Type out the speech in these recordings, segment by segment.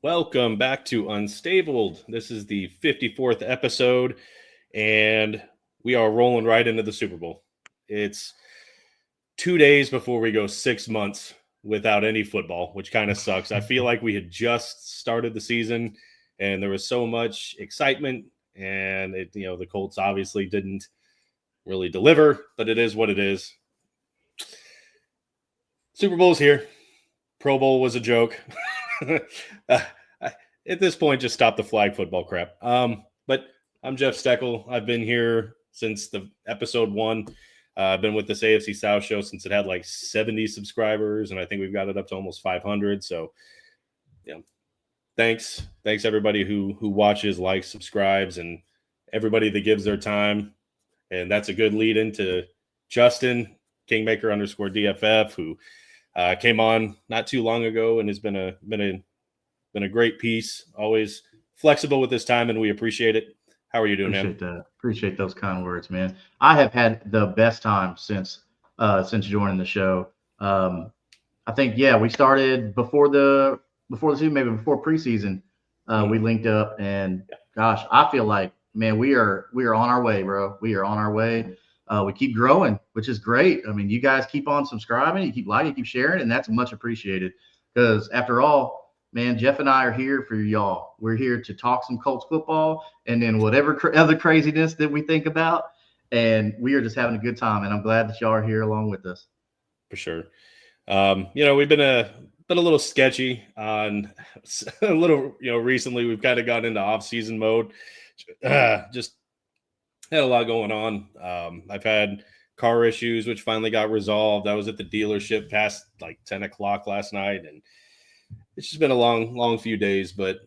Welcome back to Unstabled. This is the 54th episode, and we are rolling right into the Super Bowl. It's 2 days before we go 6 months without any football, which kind of sucks. I feel like we had just started the season, and there was so much excitement, and the Colts obviously didn't really deliver, but it is what it is. Super Bowl's here. Pro Bowl was a joke. At this point, just stop the flag football crap. But I'm Jeff Steckel. I've been here since the episode 1. I've been with this AFC South show since it had like 70 subscribers, and I think we've got it up to almost 500. So, thanks everybody who watches, likes, subscribes, and everybody that gives their time. And that's a good lead into Justin Kingmaker_DFF, who came on not too long ago and has been a great piece. Always flexible with his time, and we appreciate it. How are you doing, man? Appreciate those kind words, man. I have had the best time since joining the show. I think we started before the season, maybe before preseason. We linked up, and gosh, I feel like, man, we are on our way, bro. We are on our way. We keep growing, which is great. I mean, you guys keep on subscribing, you keep liking, you keep sharing, and that's much appreciated. Because after all, man, Jeff and I are here for y'all. We're here to talk some Colts football and then whatever other craziness that we think about. And we are just having a good time. And I'm glad that y'all are here along with us. For sure. We've been a little sketchy on a little, recently we've kind of gotten into off-season mode. Just had a lot going on. I've had car issues, which finally got resolved. I was at the dealership past like 10 o'clock last night, and it's just been a long few days, but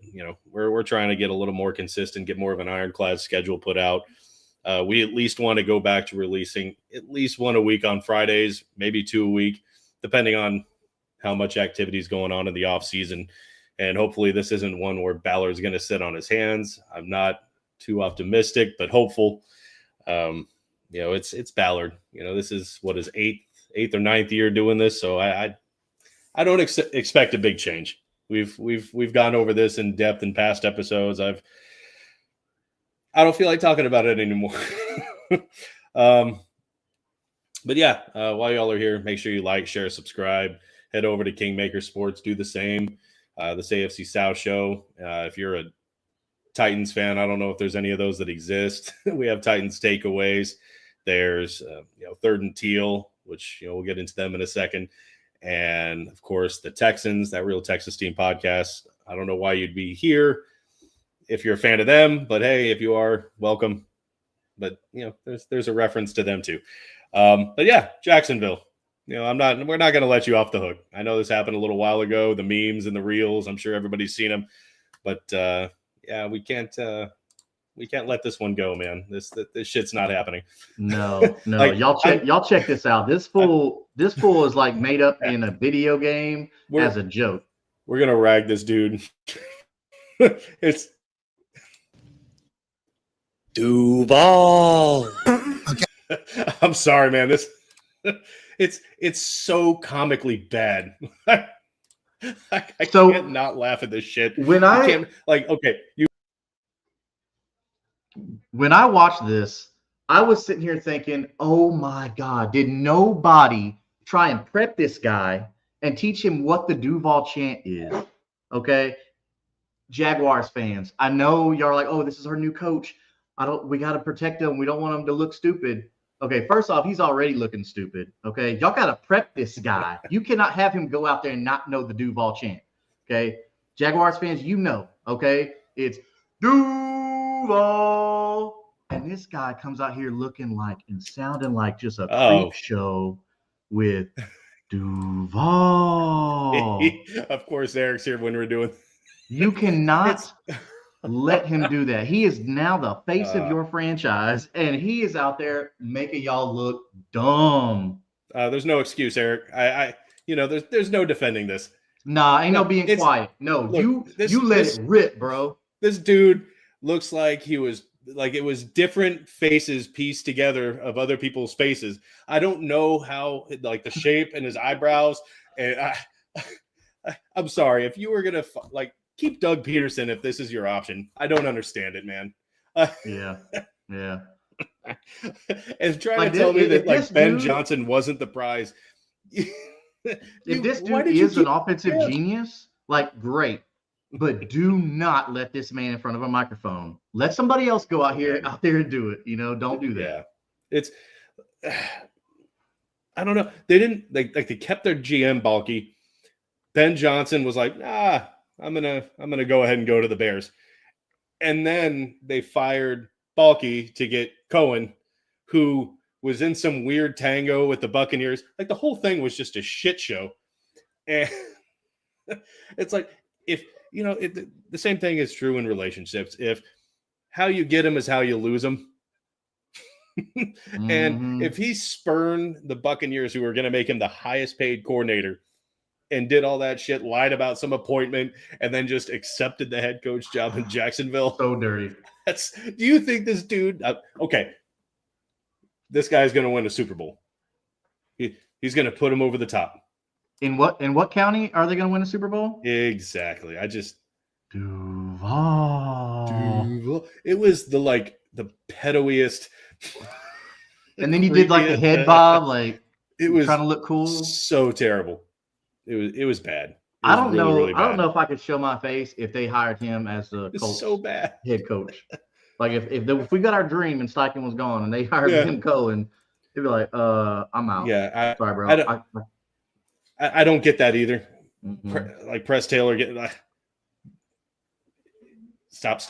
we're trying to get a little more consistent, get more of an ironclad schedule put out. We at least want to go back to releasing at least one a week on Fridays, maybe 2 a week, depending on how much activity is going on in the off season. And hopefully this isn't one where Ballard's going to sit on his hands. I'm not too optimistic, but hopeful. It's Ballard. This is what his eighth or ninth year doing this, so I don't expect a big change. We've gone over this in depth in past episodes. I don't feel like talking about it anymore. But while y'all are here, make sure you like, share, subscribe. Head over to Kingmaker Sports. Do the same. This AFC South show. If you're a Titans fan, I don't know if there's any of those that exist. We have Titans takeaways. There's Third and Teal, which we'll get into them in a second. And, of course, the Texans, that Real Texas Team podcast. I don't know why you'd be here if you're a fan of them, but, hey, if you are, welcome. But, there's a reference to them too. Jacksonville. We're not going to let you off the hook. I know this happened a little while ago, the memes and the reels. I'm sure everybody's seen them. But, we can't let this one go, man. This shit's not happening. No. Y'all check this out. This fool is like made up in a video game as a joke. We're gonna rag this dude. It's Duval. Okay. I'm sorry, man. It's so comically bad. I can't not laugh at this shit. When I watched this, I was sitting here thinking, oh my God, did nobody try and prep this guy and teach him what the Duval chant is? Okay. Jaguars fans, I know y'all are like, oh, this is our new coach. We got to protect him. We don't want him to look stupid. Okay. First off, he's already looking stupid. Okay. Y'all got to prep this guy. You cannot have him go out there and not know the Duval chant. Okay. Jaguars fans, okay. It's Duval. And this guy comes out here looking like and sounding like just a creep show with Duval. Of course, Eric's here when we're doing. You cannot let him do that. He is now the face of your franchise, and he is out there making y'all look dumb. There's no excuse, Eric. There's no defending this. Nah, ain't no being quiet. No, look, you let it rip, bro. This dude looks like it was different faces pieced together of other people's faces. I don't know how, like, the shape and his eyebrows. And I'm sorry, if you were gonna keep Doug Peterson if this is your option. I don't understand it, man. Yeah. And trying Like to tell me that like Ben dude, Johnson wasn't the prize. If this dude is an offensive genius, like great. But do not let this man in front of a microphone. Let somebody else go out there and do it. You know, don't do that. Yeah. It's I don't know. They didn't they kept their GM bulky. Ben Johnson was like, I'm gonna go ahead and go to the Bears. And then they fired Balky to get Cohen, who was in some weird tango with the Buccaneers. Like the whole thing was just a shit show. And it's like, if you know, the same thing is true in relationships. If how you get them is how you lose them. And if he spurned the Buccaneers, who were going to make him the highest paid coordinator, and did all that shit, lied about some appointment, and then just accepted the head coach job in Jacksonville. So dirty. Do you think this dude, okay, this guy's going to win a Super Bowl. He's going to put him over the top. In what county are they going to win a Super Bowl? Exactly. Duval. It was the pedoiest. And then he did like the head bob, like it was trying to look cool. So terrible. It was bad. I don't know. Really, I don't know if I could show my face if they hired him as the Colts so bad head coach. Like if we got our dream and Steichen was gone and they hired him Cohen, they'd be like, I'm out. Yeah, sorry, bro. I don't get that either. Like Press Taylor getting stop.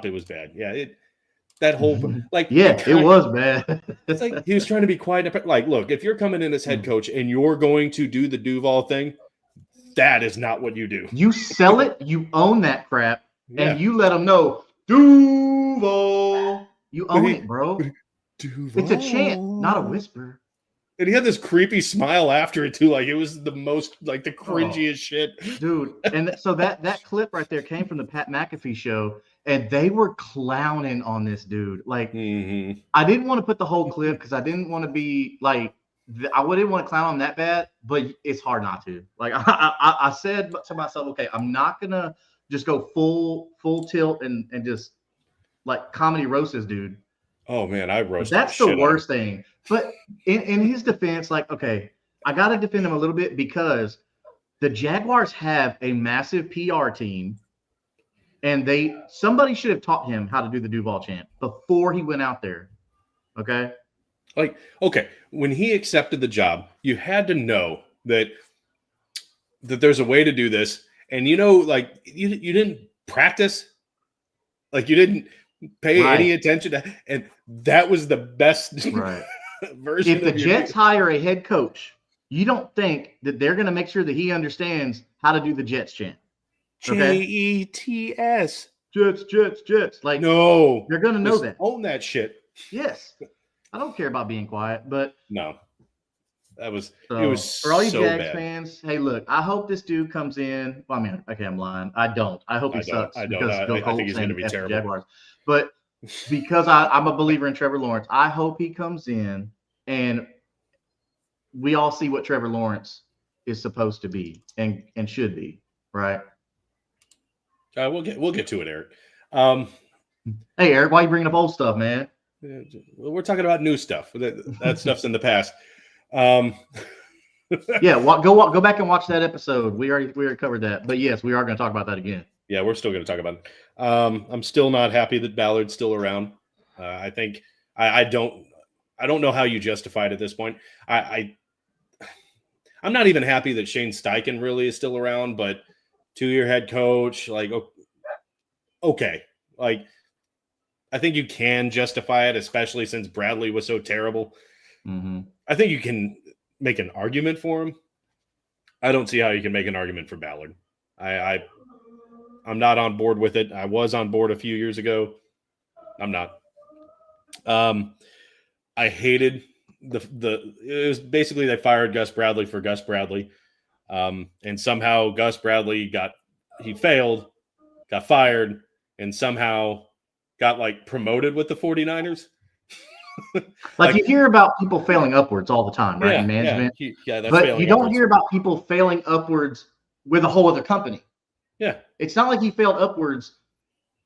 It was bad. Yeah, that whole it was bad. It's like he was trying to be quiet. Like, look, if you're coming in as head coach and you're going to do the Duval thing, that is not what you do. You sell it, you own that crap, and you let them know Duval. You own it, bro. Duval. It's a chant, not a whisper. And he had this creepy smile after it too, like it was the most like the cringiest shit, dude. And so that clip right there came from the Pat McAfee show, and they were clowning on this dude. Like, I didn't want to put the whole clip because I didn't want to be like, I wouldn't want to clown on that bad, but it's hard not to. Like, I said to myself, okay, I'm not gonna just go full tilt and just like comedy roast this dude. Oh man, I roasted. That's the worst thing. But in his defense, like, okay, I got to defend him a little bit because the Jaguars have a massive PR team, and somebody should have taught him how to do the Duval chant before he went out there. Okay? Like, okay, when he accepted the job, you had to know that there's a way to do this, and like you didn't practice, like you didn't pay any attention to, and that was the best version. If the Jets hire a head coach, you don't think that they're going to make sure that he understands how to do the Jets chant? Okay? Jets. Jets. Like, no, you're going to know that. Own that shit. Yes. I don't care about being quiet, but no, it was for all you Jags bad. fans. Hey, look, I hope this dude comes in. Well, I mean, okay, I'm lying. I don't. I hope he sucks. I don't. I think he's going to be terrible. Jaguars. But because I'm a believer in Trevor Lawrence, I hope he comes in and we all see what Trevor Lawrence is supposed to be and should be, right? We'll get to it, Eric. Hey, Eric, why are you bringing up old stuff, man? We're talking about new stuff. That stuff's in the past. Yeah, go back and watch that episode. We already covered that. But yes, we are going to talk about that again. Yeah, we're still going to talk about it. I'm still not happy that Ballard's still around. I think I don't know how you justify it at this point. I'm not even happy that Shane Steichen really is still around, but 2-year head coach, like, okay. Like, I think you can justify it, especially since Bradley was so terrible. I think you can make an argument for him. I don't see how you can make an argument for Ballard. I'm not on board with it. I was on board a few years ago. I'm not. I hated it was basically they fired Gus Bradley for Gus Bradley. And somehow Gus Bradley he failed, got fired, and somehow got like promoted with the 49ers. like you hear about people failing upwards all the time, right? In management. Yeah, but you don't hear about people failing upwards with a whole other company. Yeah. It's not like he failed upwards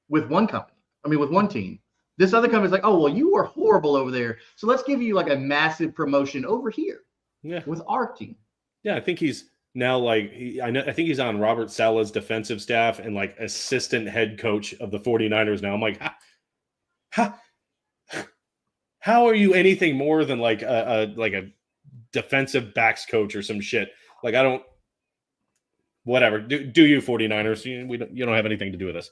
with one company. I mean, with one team. This other company's like, oh, well, you were horrible over there. So let's give you like a massive promotion over here with our team. Yeah, I think he's now like I think he's on Robert Sala's defensive staff and like assistant head coach of the 49ers now. I'm like, how are you anything more than like a defensive backs coach or some shit? Like, I don't. Whatever. Do you 49ers? You don't have anything to do with this.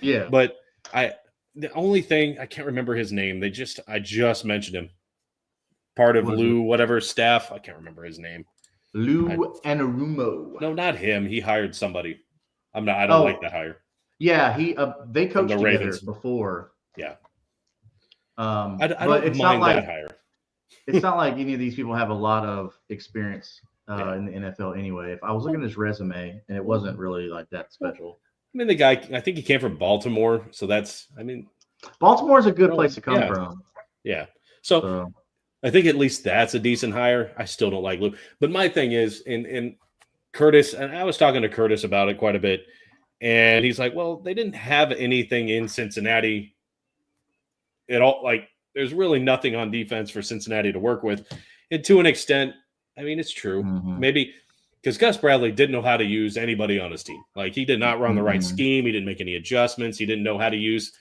Yeah. But the only thing I can't remember his name. I just mentioned him. Part of Lou whatever staff. I can't remember his name. Lou Anarumo. No, not him. He hired somebody. I don't like that hire. Yeah, they coached together Ravens before. Yeah. I don't mind that hire. It's not like any of these people have a lot of experience in the NFL anyway. If I was looking at his resume, and it wasn't really like that special. I mean, the guy, I think he came from Baltimore, so Baltimore's a good place to come from. Yeah. So I think at least that's a decent hire. I still don't like Lou. But my thing is, in Curtis, and I was talking to Curtis about it quite a bit, and he's like, well, they didn't have anything in Cincinnati at all. Like, there's really nothing on defense for Cincinnati to work with. And to an extent, I mean, it's true. Mm-hmm. Maybe because Gus Bradley didn't know how to use anybody on his team. Like, he did not run the right scheme. He didn't make any adjustments. He didn't know how to use,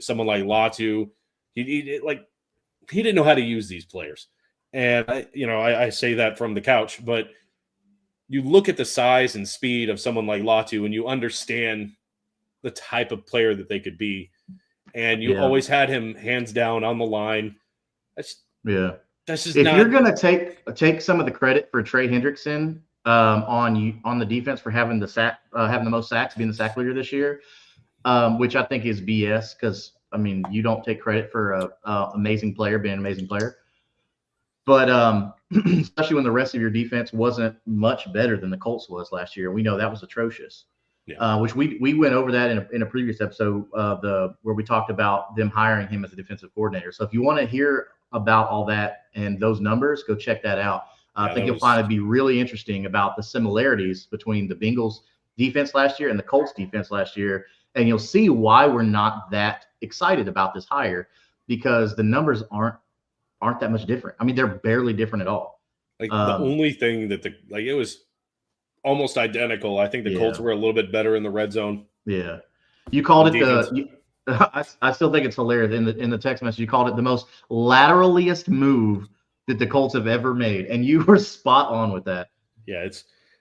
someone like Latu. He didn't know how to use these players. And, I say that from the couch, but you look at the size and speed of someone like Latu and you understand the type of player that they could be. And you always had him hands down on the line. That's just if you're going to take some of the credit for Trey Hendrickson on the defense for having the most sacks, being the sack leader this year, which I think is BS because, I mean, you don't take credit for a amazing player being an amazing player. But especially when the rest of your defense wasn't much better than the Colts was last year. We know that was atrocious. Yeah. Which we went over that in a previous episode where we talked about them hiring him as a defensive coordinator. So if you want to hear about all that and those numbers, go check that out. I think you'll find it be really interesting about the similarities between the Bengals defense last year and the Colts defense last year. And you'll see why we're not that excited about this hire, because the numbers aren't that much different. I mean, they're barely different at all. Like, the only thing that it was almost identical. I think the Colts were a little bit better in the red zone. Yeah. You called it I still think it's hilarious. In the text message, you called it the most lateraliest move that the Colts have ever made. And you were spot on with that. Yeah.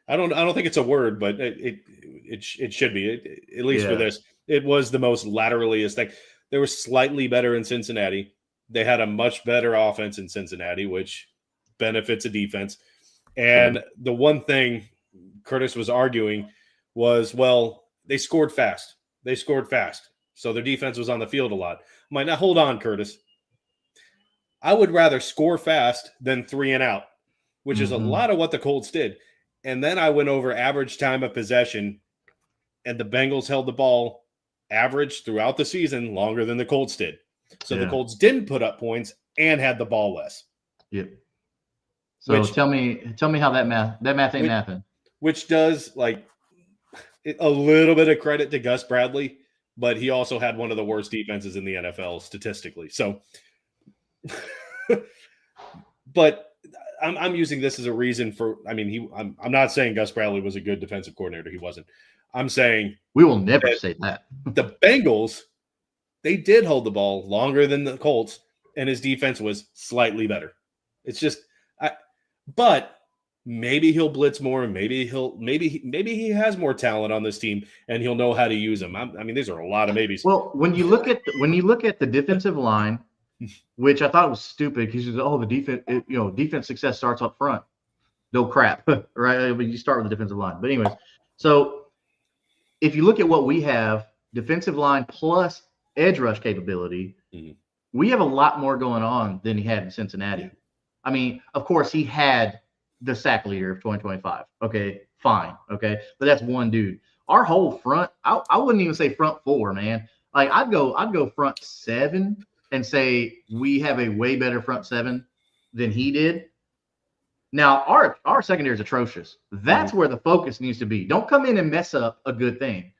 I don't think it's a word, but it should be, at least for this. It was the most lateraliest thing. They were slightly better in Cincinnati. They had a much better offense in Cincinnati, which benefits a defense. And the one thing Curtis was arguing was, well, they scored fast. So their defense was on the field a lot. I'm like, now hold on, Curtis. I would rather score fast than 3 and out, which is a lot of what the Colts did. And then I went over average time of possession, and the Bengals held the ball average throughout the season longer than the Colts did. So the Colts didn't put up points and had the ball less. Yep. So tell me how that math ain't mathing. Which does a little bit of credit to Gus Bradley, but he also had one of the worst defenses in the NFL statistically. So, but I'm using this as a reason for. I mean, I'm not saying Gus Bradley was a good defensive coordinator. He wasn't. I'm saying we will never say that. The Bengals, they did hold the ball longer than the Colts, and his defense was slightly better. It's just, but. Maybe he'll blitz more. Maybe he has more talent on this team, and he'll know how to use them. I mean, these are a lot of maybes. Well, when you look at the defensive line, which I thought was stupid because the defense, defense success starts up front. No crap, right? I mean, you start with the defensive line. But anyways, so if you look at what we have, defensive line plus edge rush capability, we have a lot more going on than he had in Cincinnati. Yeah. I mean, of course, he had the sack leader of 2025. Okay, fine. Okay, but that's one dude. Our whole front, I wouldn't even say front four, man. Like, I'd go front seven and say we have a way better front seven than he did. Now, our secondary is atrocious. That's where the focus needs to be. Don't come in and mess up a good thing,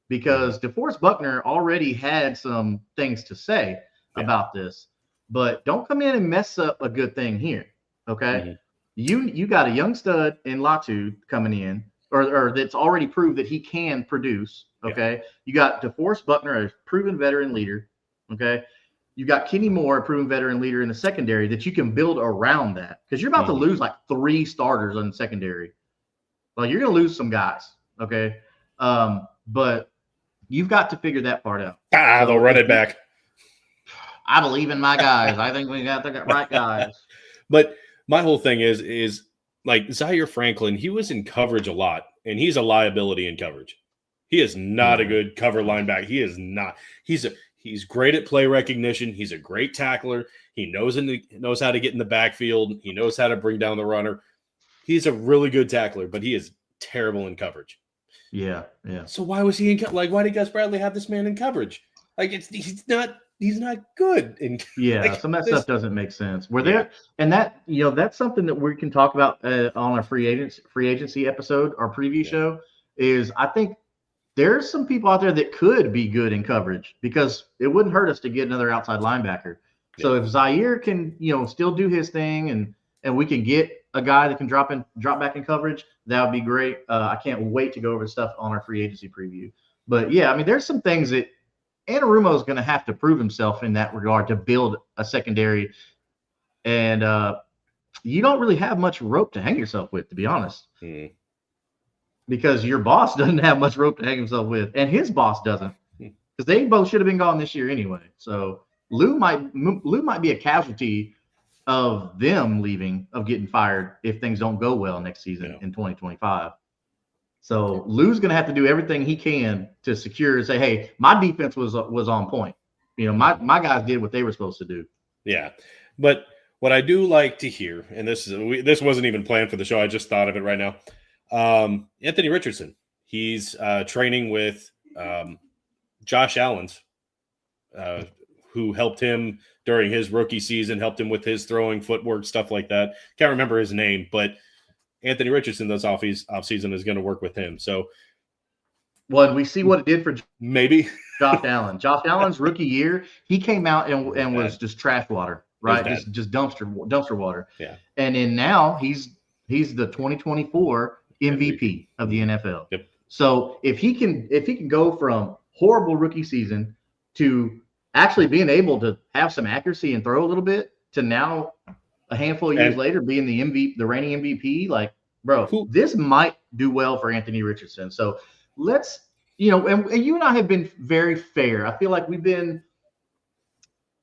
because DeForest Buckner already had some things to say about this, but don't come in and mess up a good thing here. Okay. You got a young stud in Latu coming in, or that's already proved that he can produce. Okay. You got DeForest Buckner, a proven veteran leader. Okay. You got Kenny Moore, a proven veteran leader in the secondary that you can build around that, because you're about to lose like 3 starters on the secondary. Well, you're going to lose some guys. Okay. But you've got to figure that part out. They'll run it back. I believe in my guys. I think we got the right guys. But my whole thing is like Zaire Franklin, he was in coverage a lot, and he's a liability in coverage. He is not a good cover linebacker. He is not. He's great at play recognition. He's a great tackler. He knows how to get in the backfield. He knows how to bring down the runner. He's a really good tackler, but he is terrible in coverage. Yeah. So why was he why did Gus Bradley have this man in coverage? Like he's not good. Some of that stuff doesn't make sense. And that that's something that we can talk about on our free agency episode, our preview show. Is I think there's some people out there that could be good in coverage, because it wouldn't hurt us to get another outside linebacker. So if Zaire can still do his thing, and we can get a guy that can drop back in coverage, that would be great. I can't wait to go over stuff on our free agency preview. But yeah, I mean, there's some things that Anarumo is going to have to prove himself in that regard to build a secondary. And you don't really have much rope to hang yourself with, to be honest. Because your boss doesn't have much rope to hang himself with, and his boss doesn't, because they both should have been gone this year anyway. So Lou might be a casualty of them leaving, of getting fired if things don't go well next season in 2025. So Lou's going to have to do everything he can to secure and say, hey, my defense was on point. My guys did what they were supposed to do. Yeah, but what I do like to hear, and this wasn't even planned for the show, I just thought of it right now. Anthony Richardson, he's training with Josh Allen's, who helped him during his rookie season, helped him with his throwing, footwork, stuff like that. Can't remember his name, but Anthony Richardson this offseason is going to work with him. So, well, we see what it did for maybe Josh Allen. Josh Allen's rookie year, he came out and was just trash water, right? Just dumpster water. Yeah. And then now he's the 2024 MVP of the NFL. Yep. So if he can go from horrible rookie season to actually being able to have some accuracy and throw a little bit, to now a handful of years later being the reigning MVP, like, bro, this might do well for Anthony Richardson. So let's, and you and I have been very fair. I feel like we've been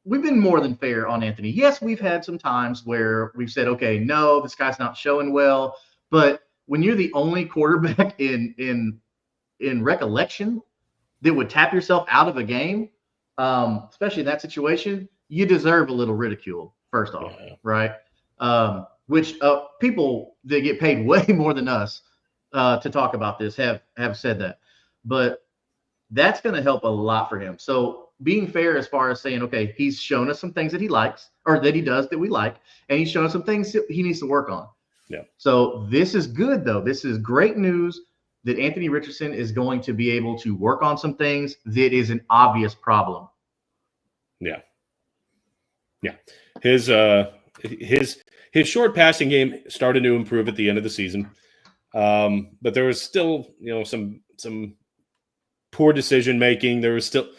more than fair on Anthony. Yes, we've had some times where we've said, okay, no, this guy's not showing well, but when you're the only quarterback in recollection that would tap yourself out of a game, especially in that situation, you deserve a little ridicule, first off, right? Which people that get paid way more than us to talk about this have said that. But that's going to help a lot for him. So being fair as far as saying, okay, he's shown us some things that he likes, or that he does that we like, and he's shown us some things that he needs to work on. Yeah. So this is good, though. This is great news that Anthony Richardson is going to be able to work on some things that is an obvious problem. Yeah. Yeah. His short passing game started to improve at the end of the season. But there was still, some poor decision making. There was still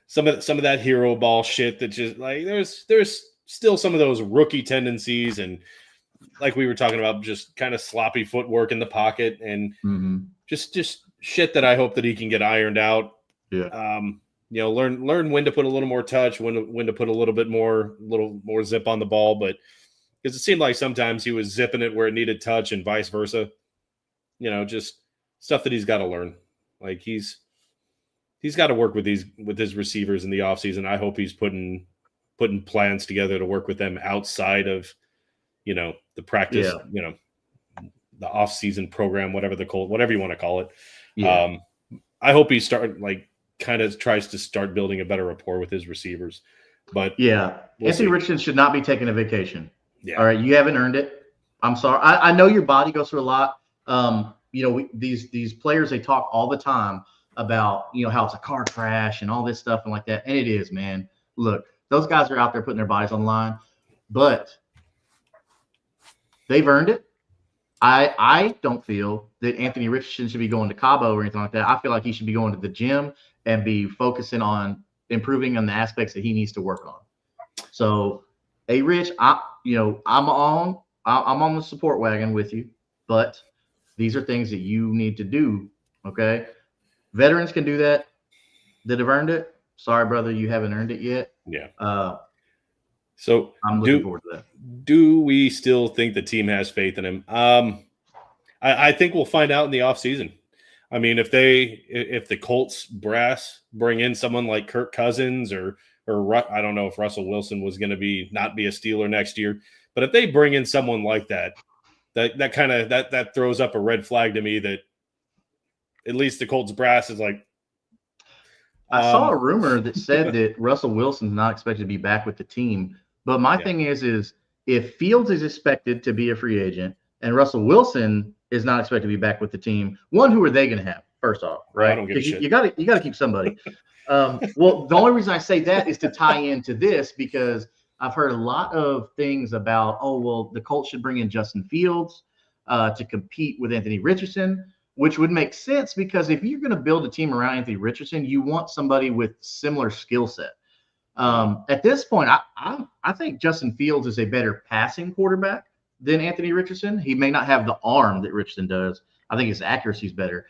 some of that hero ball shit that just like there's still some of those rookie tendencies, and like we were talking about, just kind of sloppy footwork in the pocket, and just shit that I hope that he can get ironed out. Yeah. Learn when to put a little more touch, when to put a little more zip on the ball, but because it seemed like sometimes he was zipping it where it needed touch and vice versa. Just stuff that he's got to learn. Like he's got to work with his receivers in the offseason. I hope he's putting plans together to work with them outside of, the practice, the off-season program, whatever you want to call it. Yeah. I hope he kind of tries to start building a better rapport with his receivers. But yeah, Anthony Richardson should not be taking a vacation. Yeah. All right, you haven't earned it. I'm sorry. I know your body goes through a lot. These players, they talk all the time about, how it's a car crash and all this stuff and like that. And it is, man. Look, those guys are out there putting their bodies on the line, but they've earned it. I don't feel that Anthony Richardson should be going to Cabo or anything like that. I feel like he should be going to the gym and be focusing on improving on the aspects that he needs to work on. So, hey, Rich, I'm on the support wagon with you, but these are things that you need to do. Okay, veterans can do that have earned it. Sorry, brother, you haven't earned it yet. Yeah. So I'm looking forward to that. Do we still think the team has faith in him? I think we'll find out in the offseason. I mean, if the Colts brass bring in someone like Kirk Cousins or I don't know if Russell Wilson was going to not be a Steeler next year, but if they bring in someone like that throws up a red flag to me that at least the Colts brass is like. I saw a rumor that said that Russell Wilson's not expected to be back with the team. But my thing is if Fields is expected to be a free agent and Russell Wilson is not expected to be back with the team, one, who are they going to have? First off, right? I don't give a shit. You got to keep somebody. Well, the only reason I say that is to tie into this because I've heard a lot of things about, the Colts should bring in Justin Fields to compete with Anthony Richardson, which would make sense because if you're going to build a team around Anthony Richardson, you want somebody with similar skill set. At this point, I think Justin Fields is a better passing quarterback than Anthony Richardson. He may not have the arm that Richardson does. I think his accuracy is better.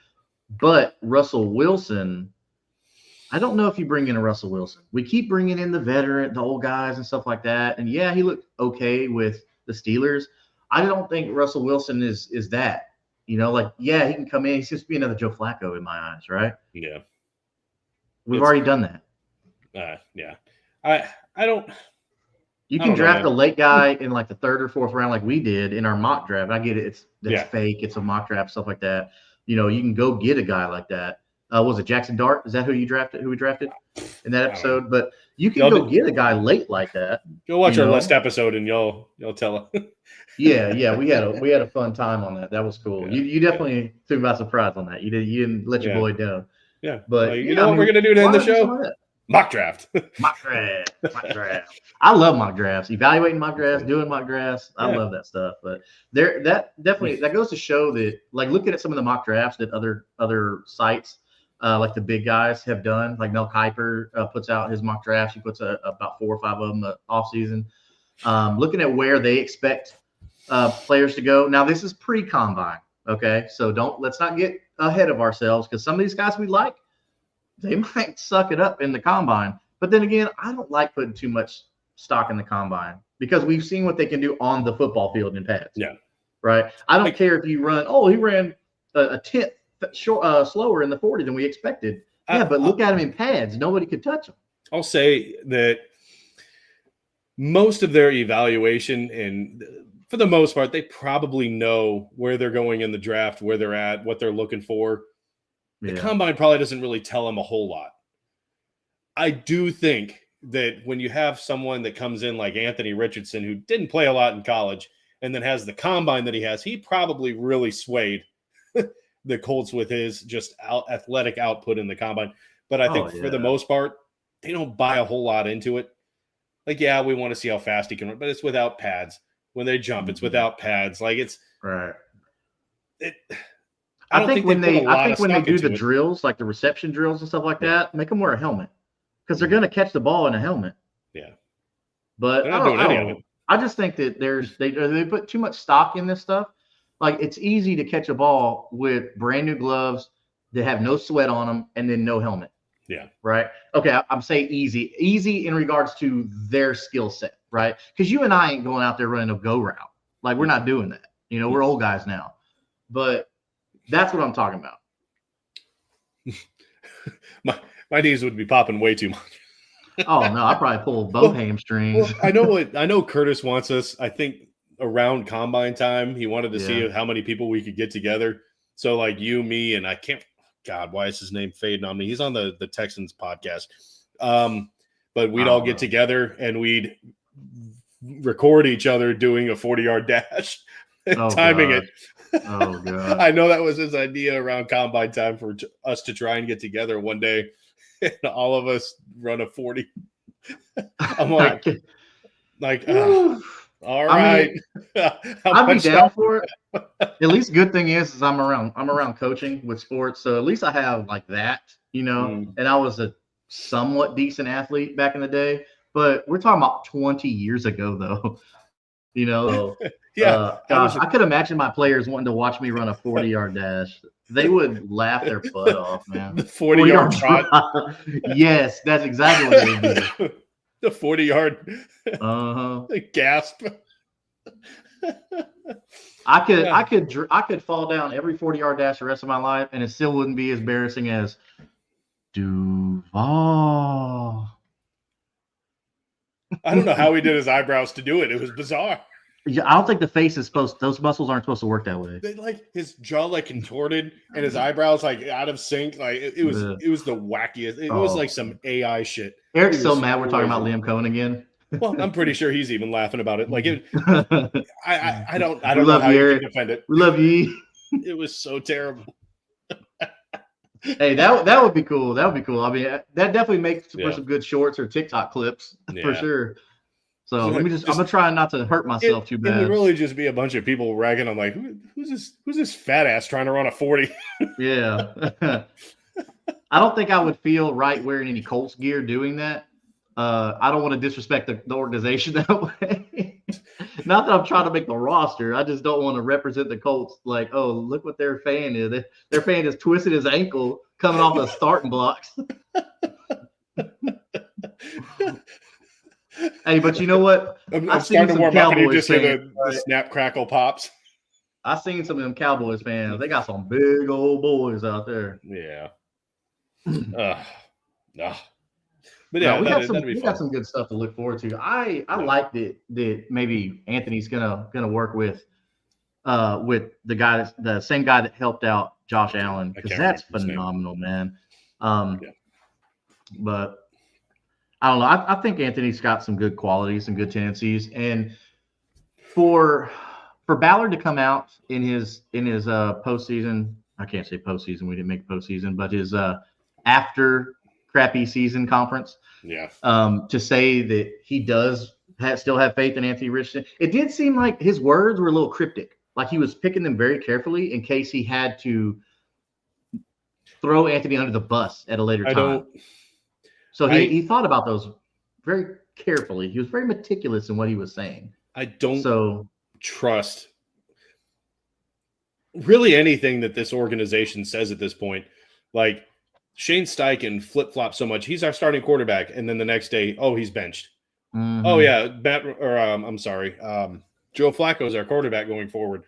But Russell Wilson, I don't know if you bring in a Russell Wilson. We keep bringing in the old guys and stuff like that. And, yeah, he looked okay with the Steelers. I don't think Russell Wilson is that. He can come in. He's just be another Joe Flacco in my eyes, right? Yeah. We've already done that. Yeah. I don't. You can draft a late guy in like the third or fourth round, like we did in our mock draft. I get it; that's fake. It's a mock draft, stuff like that. You can go get a guy like that. Was it Jackson Dart? Is that who you drafted? Who we drafted in that episode? But you can go get a guy late like that. Go watch our last episode, and you'll tell us. Yeah, we had a fun time on that. That was cool. Yeah. You definitely threw me by surprise on that. You didn't let your boy down. Yeah, but what we're gonna do to end the show? Mock draft. Mock draft. I love mock drafts. Evaluating mock drafts, doing mock drafts. I love that stuff. But that goes to show that, like, looking at some of the mock drafts that other sites, like the big guys have done, like Mel Kiper puts out his mock drafts. He puts about 4 or 5 of them the off season. Looking at where they expect players to go. Now, this is pre-combine, okay? So let's not get ahead of ourselves because some of these guys we like, they might suck it up in the combine. But then again, I don't like putting too much stock in the combine because we've seen what they can do on the football field in pads. Yeah. Right? I don't care if you run, he ran a tenth slower in the 40 than we expected. Yeah, but look at him in pads. Nobody could touch him. I'll say that most of their evaluation, and for the most part, they probably know where they're going in the draft, where they're at, what they're looking for. The combine probably doesn't really tell them a whole lot. I do think that when you have someone that comes in like Anthony Richardson, who didn't play a lot in college, and then has the combine that he has, he probably really swayed the Colts with his just athletic output in the combine. But I think for the most part, they don't buy a whole lot into it. Like, we want to see how fast he can run, but it's without pads. When they jump, it's without pads. Like, it's right. I think when they do the drills, like the reception drills and stuff like that, make them wear a helmet because they're going to catch the ball in a helmet. Yeah, but I just think that they put too much stock in this stuff. Like, it's easy to catch a ball with brand new gloves that have no sweat on them and then no helmet. Yeah. Right. Okay. I'm saying easy in regards to their skill set, right? Because you and I ain't going out there running a go route. Like, we're not doing that. We're old guys now. But that's what I'm talking about. My knees would be popping way too much. Oh no, I probably pull both hamstrings. Well, I know Curtis wants us, I think around combine time, he wanted to see how many people we could get together. So like you, me, and I can't, God, why is his name fading on me? He's on the Texans podcast. But we'd all get together and we'd record each other doing a 40-yard dash. Oh, timing God. it. Oh, God. I know that was his idea around combine time for us to try and get together one day, and all of us run a 40. I'm like, Woo. all I right. mean, How I'd be much down for it. At least good thing is I'm around coaching with sports, so at least I have like that, Mm. And I was a somewhat decent athlete back in the day, but we're talking about 20 years ago, though. So, Yeah, gosh, I could imagine my players wanting to watch me run a 40-yard dash. They would laugh their butt off, man. the 40-yard trot. Yes, that's exactly what it would be. The 40-yard gasp. I could fall down every 40-yard dash the rest of my life, and it still wouldn't be as embarrassing as Duval. I don't know how he did his eyebrows to do it. It was bizarre. Yeah, I don't think the face is supposed. Those muscles aren't supposed to work that way. His jaw contorted and his eyebrows out of sync. It was the wackiest. It was like some AI shit. Eric's so mad we're talking about Liam Cohen again. Well, I'm pretty sure he's even laughing about it. I don't know how you can defend it. We love you. It was so terrible. Hey, that would be cool. That would be cool. I mean, that definitely makes for some good shorts or TikTok clips for sure. So let me I'm gonna try not to hurt myself too bad. It would really just be a bunch of people ragging on who's this fat ass trying to run a 40? Yeah. I don't think I would feel right wearing any Colts gear doing that. I don't want to disrespect the organization that way. Not that I'm trying to make the roster. I just don't want to represent the Colts like, oh, look what their fan is. Their fan is twisted his ankle coming off the starting blocks. Hey, but you know what? I'm starting to warm up and you just hear the snap, crackle, pops. I've seen some of them Cowboys fans. They got some big old boys out there. Yeah. But yeah, we got some good stuff to look forward to. I like that maybe Anthony's gonna work with the same guy that helped out Josh Allen, because that's phenomenal, man. But I don't know. I think Anthony's got some good qualities, some good tendencies, and for Ballard to come out in his postseason, I can't say postseason. We didn't make postseason, but his after crappy season conference. Yeah. To say that he does still have faith in Anthony Richardson. It did seem like his words were a little cryptic, like he was picking them very carefully in case he had to throw Anthony under the bus at a later time. So he thought about those very carefully. He was very meticulous in what he was saying. I don't trust really anything that this organization says at this point. Like, Shane Steichen flip-flop so much. He's our starting quarterback, and then the next day, he's benched. Mm-hmm. Oh yeah, Joe Flacco is our quarterback going forward,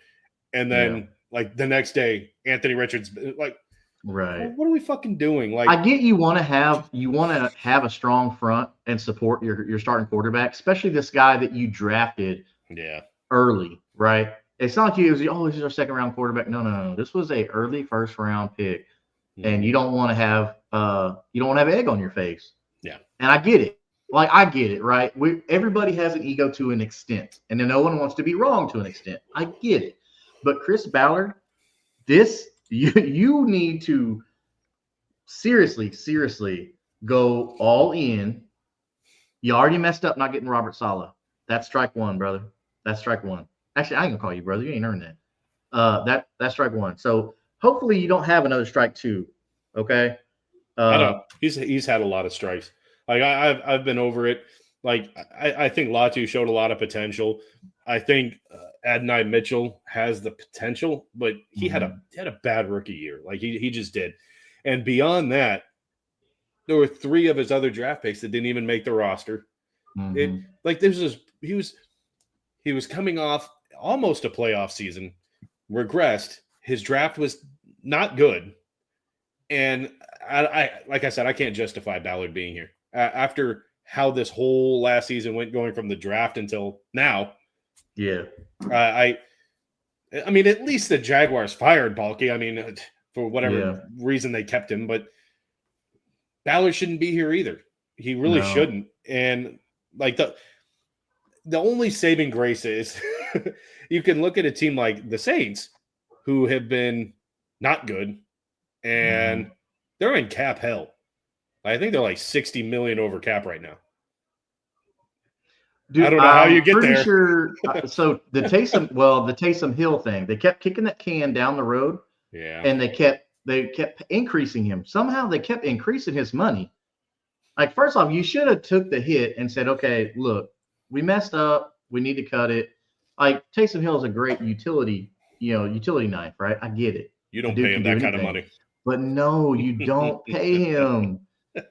and then the next day, Anthony Richards. Right. What are we fucking doing? I get you want to have a strong front and support your starting quarterback, especially this guy that you drafted early, right? It's not like this is our second round quarterback. No. This was a early first round pick. And you don't want to have egg on your face. Yeah. And I get it. I get it, right? Everybody has an ego to an extent, and then no one wants to be wrong to an extent. I get it. But Chris Ballard, you need to seriously go all in. You already messed up not getting Robert Saleh. That's strike one, brother. That's strike one. Actually, I ain't gonna call you brother. You ain't earned that. That's strike one. So hopefully you don't have another strike two. Okay. I don't. He's had a lot of strikes. I've been over it. I think Latu showed a lot of potential. I think Adonai Mitchell has the potential, but he had a bad rookie year. He just did. And beyond that, there were 3 of his other draft picks that didn't even make the roster. He was coming off almost a playoff season, regressed. His draft was not good. And I like I said, I can't justify Ballard being here after how this whole last season went, going from the draft until now. Yeah. I mean, at least the Jaguars fired Balky. I mean, for whatever reason they kept him, but Ballard shouldn't be here either. He really shouldn't. And the only saving grace is you can look at a team like the Saints, who have been not good, and they're in cap hell. I think they're like 60 million over cap right now. Dude, I don't know how you get pretty there. sure. So the Taysom Hill thing, they kept kicking that can down the road, and they kept increasing him. Somehow they kept increasing his money. Like, first off, you should have took the hit and said, okay, look, we messed up. We need to cut it. Like, Taysom Hill is a great utility knife, right? I get it. You don't pay him that kind of money. But no, you don't pay him.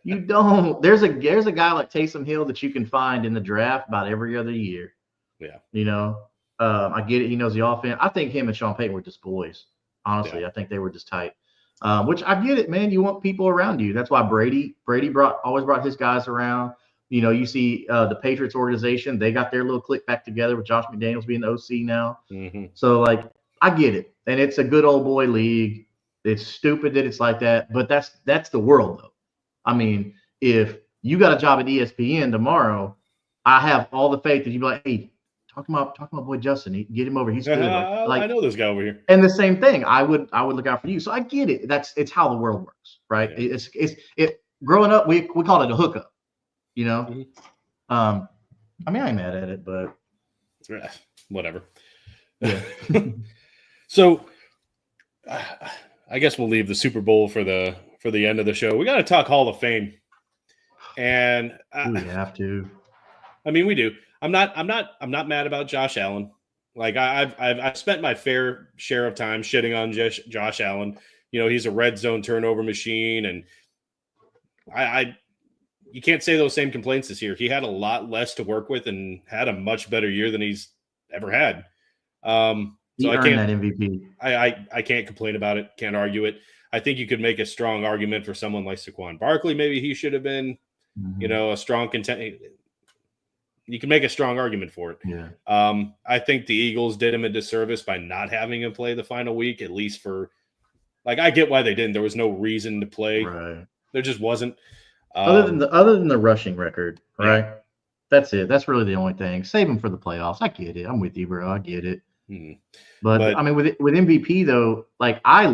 You don't. There's a guy like Taysom Hill that you can find in the draft about every other year. Yeah. I get it. He knows the offense. I think him and Sean Payton were just boys. Honestly, I think they were just tight. Which I get it, man. You want people around you. That's why Brady always brought his guys around. You see the Patriots organization, they got their little clique back together with Josh McDaniels being the OC now. So, like, I get it. And it's a good old boy league. It's stupid that it's like that, but that's the world, though. I mean, if you got a job at ESPN tomorrow, I have all the faith that you'd be like, hey, talk about boy Justin. Get him over. He's good. I know this guy over here. And the same thing, I would look out for you. So I get it. It's how the world works, right? Yeah. It's growing up, we call it a hookup, I mean, I ain't mad at it, but whatever. Yeah. So I guess we'll leave the Super Bowl for the end of the show. We got to talk Hall of Fame, and we have to. I mean, we do. I'm not mad about Josh Allen. Like, I've spent my fair share of time shitting on Josh Allen. He's a red zone turnover machine, and you can't say those same complaints this year. He had a lot less to work with and had a much better year than he's ever had. So I can't that MVP. I can't complain about it. Can't argue it. I think you could make a strong argument for someone like Saquon Barkley. Maybe he should have been, a strong contender. You can make a strong argument for it. Yeah. I think the Eagles did him a disservice by not having him play the final week, at least for, like, I get why they didn't. There was no reason to play. Right. There just wasn't. Other than the rushing record, right? Yeah. That's it. That's really the only thing. Save him for the playoffs. I get it. I'm with you, bro. I get it. But I mean, with MVP though, like I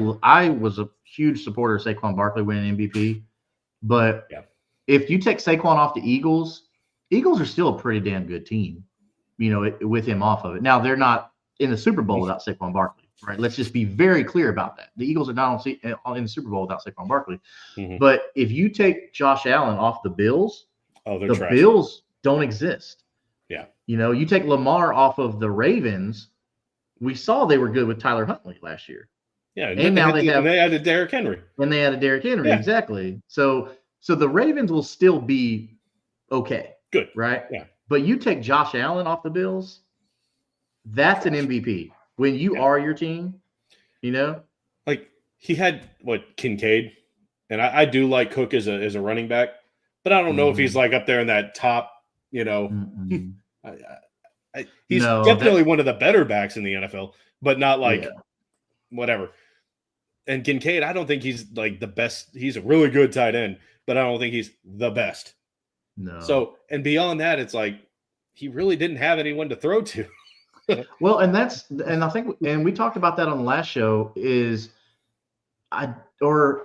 was a huge supporter of Saquon Barkley winning MVP. But if you take Saquon off the Eagles are still a pretty damn good team, with him off of it. Now, they're not in the Super Bowl without Saquon Barkley, right? Let's just be very clear about that. The Eagles are not in the Super Bowl without Saquon Barkley. But if you take Josh Allen off the Bills, the trash. Bills don't exist. Yeah. You take Lamar off of the Ravens, we saw they were good with Tyler Huntley last year. Yeah, and now they added Derrick Henry. Yeah. Exactly. So the Ravens will still be okay. Good. Right? Yeah. But you take Josh Allen off the Bills, that's an MVP. When you are your team, Like, he had, Kincaid? And I do like Cook as a running back, but I don't know if he's, like, up there in that top, he's definitely one of the better backs in the NFL, but not like whatever. And Kincaid, I don't think he's like the best. He's a really good tight end, but I don't think he's the best. No. So, and beyond that, it's like he really didn't have anyone to throw to. Well, and I think we talked about that on the last show was the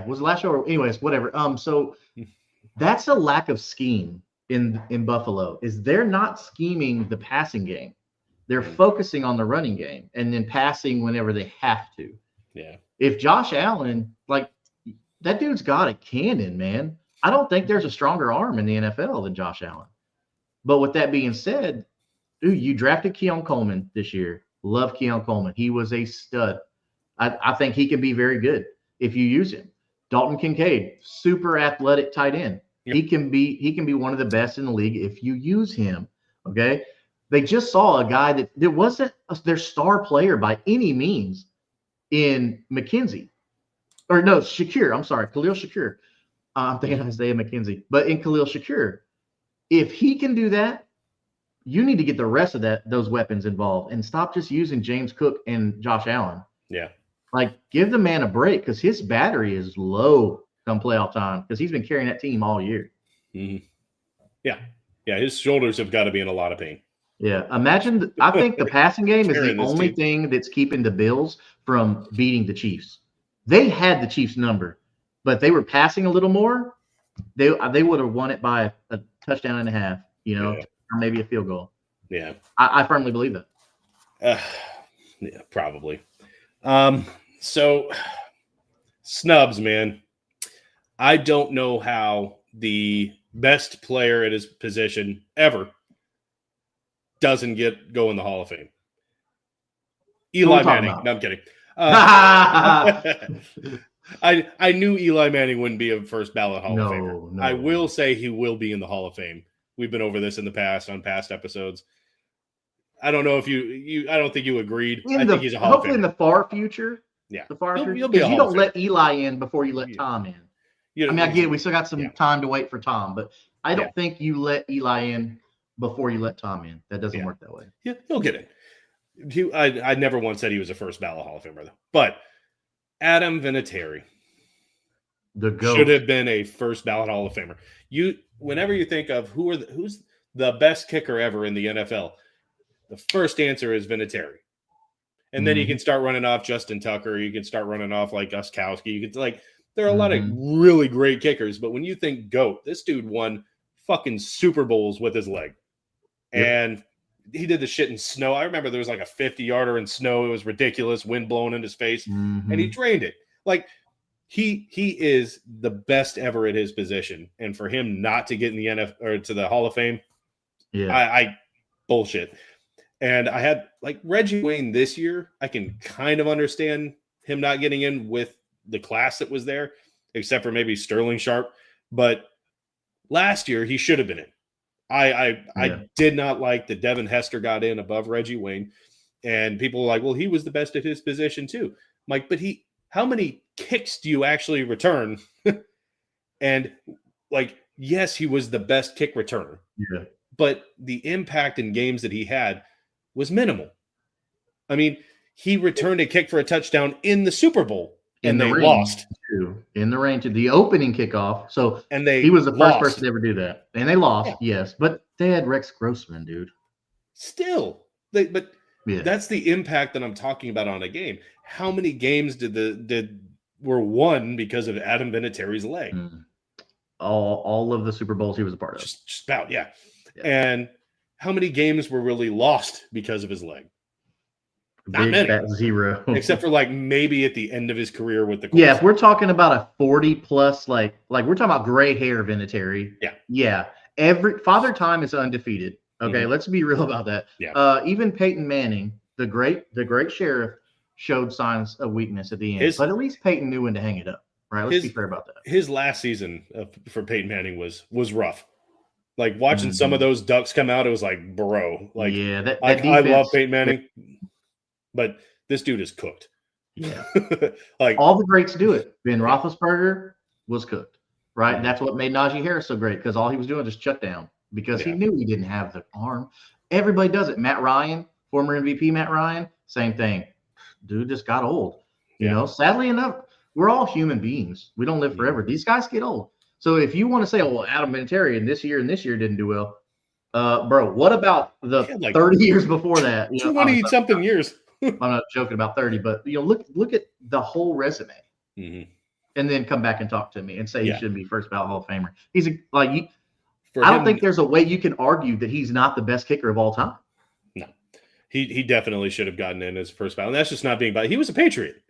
last show, or anyways, whatever. So that's a lack of scheme in Buffalo. Is they're not scheming the passing game. They're focusing on the running game and then passing whenever they have to. Yeah. If Josh Allen, like, that dude's got a cannon, man. I don't think there's a stronger arm in the NFL than Josh Allen. But with that being said, dude, you drafted Keon Coleman this year. Love Keon Coleman. He was a stud. I think he can be very good if you use him. Dalton Kincaid, super athletic tight end. Yep. He can be one of the best in the league if you use him. Okay. They just saw a guy that wasn't their star player by any means in McKenzie. Or no, Shakir. I'm sorry, Khalil Shakir. I'm thinking Isaiah McKenzie. But in Khalil Shakir, if he can do that, you need to get the rest of those weapons involved and stop just using James Cook and Josh Allen. Yeah. Like, give the man a break because his battery is low come playoff time because he's been carrying that team all year. Mm-hmm. Yeah. Yeah, his shoulders have got to be in a lot of pain. Yeah. Imagine, I think the passing game is the Sharing this only team. thing that's keeping the Bills from beating the Chiefs. They had the Chiefs number, but they were passing a little more. They would have won it by a touchdown and a half, Yeah. or maybe a field goal. Yeah. I firmly believe that. Yeah, probably. So snubs, man. I don't know how the best player at his position ever doesn't go in the Hall of Fame. Eli Manning. No, I'm kidding. I knew Eli Manning wouldn't be a first ballot Hall of Famer. No. I will say he will be in the Hall of Fame. We've been over this in the past on past episodes. I don't know if you I don't think you agreed. I think he's a Hall of Famer. Hopefully in the far future. Yeah. The far future. You'll be a Hall you don't of let Eli in before you let Tom in. I mean, I get it. We still got some time to wait for Tom, but I don't think you let Eli in before you let Tom in. That doesn't work that way. Yeah, he'll get in. I never once said he was a first ballot Hall of Famer, though. But Adam Vinatieri should have been a first ballot Hall of Famer. Whenever you think of who's the best kicker ever in the NFL, the first answer is Vinatieri. And then you can start running off Justin Tucker. You can start running off like Gostkowski. You could there are a lot of really great kickers, but when you think GOAT, this dude won fucking Super Bowls with his leg. Yep. And he did the shit in snow. I remember there was like a 50-yarder in snow. It was ridiculous, wind blowing in his face, and he drained it. Like he is the best ever at his position, and for him not to get in the NFL or to the Hall of Fame, I bullshit. And I had like Reggie Wayne this year. I can kind of understand him not getting in with the class that was there, except for maybe Sterling Sharp. But last year he should have been in. I did not like that Devin Hester got in above Reggie Wayne, and people were like, well, he was the best at his position too. I'm like, but how many kicks do you actually return? And like, yes, he was the best kick returner. Yeah. But the impact in games that he had was minimal. I mean, he returned a kick for a touchdown in the Super Bowl, and they lost. In the range of the opening kickoff. So he was the first person to ever do that. And they lost, yes. But they had Rex Grossman, dude. Still. That's the impact that I'm talking about on a game. How many games were won because of Adam Vinatieri's leg? All of the Super Bowls he was a part of. Just about, yeah. And how many games were really lost because of his leg? Not many. Zero. Except for like maybe at the end of his career with the Colts. Yeah, if we're talking about a 40-plus, like we're talking about gray hair Vinatieri. Yeah. Every Father Time is undefeated. Okay, let's be real about that. Yeah. Even Peyton Manning, the great sheriff, showed signs of weakness at the end. But at least Peyton knew when to hang it up. Right? Let's be fair about that. His last season for Peyton Manning was rough. Like watching some of those ducks come out, it was like, bro. Like, that I love Peyton Manning, but this dude is cooked. Yeah. Like all the greats do it. Ben Roethlisberger was cooked, right? And that's what made Najee Harris so great, because all he was doing was just shut down because he knew he didn't have the arm. Everybody does it. Matt Ryan, former MVP Matt Ryan, same thing. Dude just got old. You know, sadly enough, we're all human beings. We don't live forever. These guys get old. So if you want to say, oh, well, Adam Vinatieri and this year didn't do well, bro, what about the 30 years before that? 20-something years. I'm not joking about 30, but look at the whole resume, and then come back and talk to me and say he should be first ballot Hall of Famer. I don't think there's a way you can argue that he's not the best kicker of all time. No, he definitely should have gotten in as first ballot. And that's just not being bad. He was a Patriot.